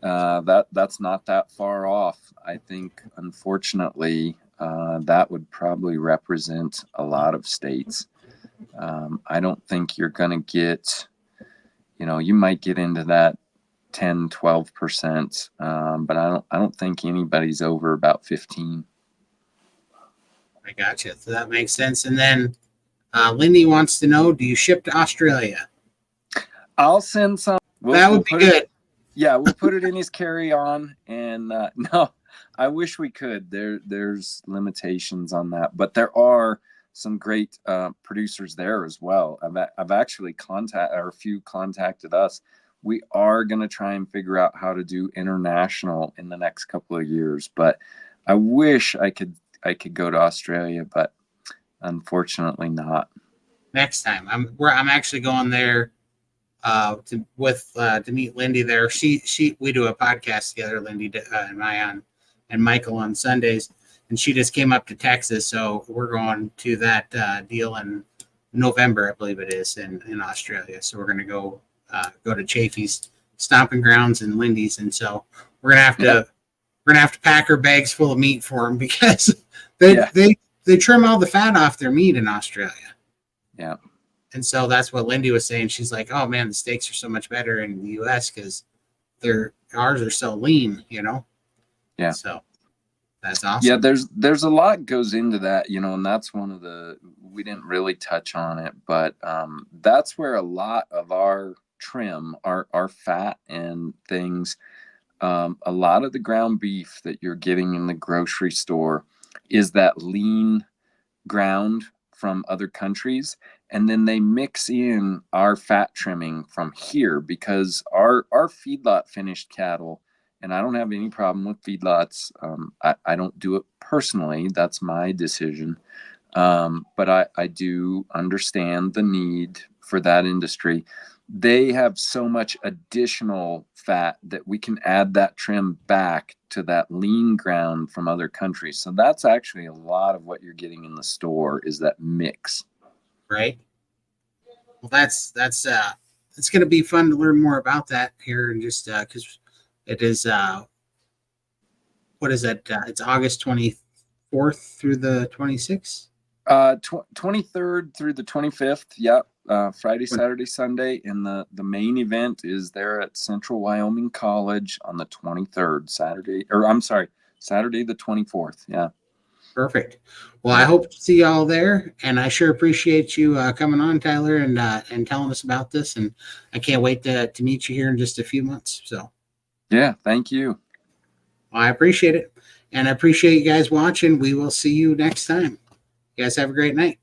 that's not that far off. I think, unfortunately, that would probably represent a lot of states. I don't think you're going to get, you might get into that 10, 12%, but I don't think anybody's over about 15. I gotcha. So that makes sense. And then Lindy wants to know, do you ship to Australia? I'll send some. That would be good. We'll put it in his carry-on. And no, I wish we could. There's limitations on that, but there are some great producers there as well. I've actually a few contacted us. We are going to try and figure out how to do international in the next couple of years, but I wish I could go to Australia, but unfortunately not. Next time, I'm actually going there to meet Lindy there. We do a podcast together, Lindy and I and Michael on Sundays, and she just came up to Texas, so we're going to that deal in November, I believe it is, in Australia. So we're going to go to Chafee's stomping grounds and Lindy's, and so we're gonna have to pack our bags full of meat for them because they trim all the fat off their meat in Australia. Yeah. And so that's what Lindy was saying. She's like, "Oh man, the steaks are so much better in the U.S. because ours are so lean, Yeah. So that's awesome. Yeah, there's a lot goes into that, and that's one of we didn't really touch on it, but that's where a lot of our trim, our fat and things, a lot of the ground beef that you're getting in the grocery store is that lean ground from other countries, and then they mix in our fat trimming from here because our feedlot finished cattle, and I don't have any problem with feedlots. I don't do it personally. That's my decision. But I do understand the need for that industry. They have so much additional fat that we can add that trim back to that lean ground from other countries. So that's actually a lot of what you're getting in the store is that mix. Right. Well, that's it's going to be fun to learn more about that here, and just because it is what is it? It's August 24th through the 26th. 23rd through the 25th. Yep. Friday, Saturday, Sunday, and the main event is there at Central Wyoming College on the 23rd, Saturday the 24th. Yeah. Perfect. Well, I hope to see y'all there, and I sure appreciate you coming on, Tyler, and telling us about this. And I can't wait to meet you here in just a few months. So. Yeah. Thank you. Well, I appreciate it, and I appreciate you guys watching. We will see you next time. You guys have a great night.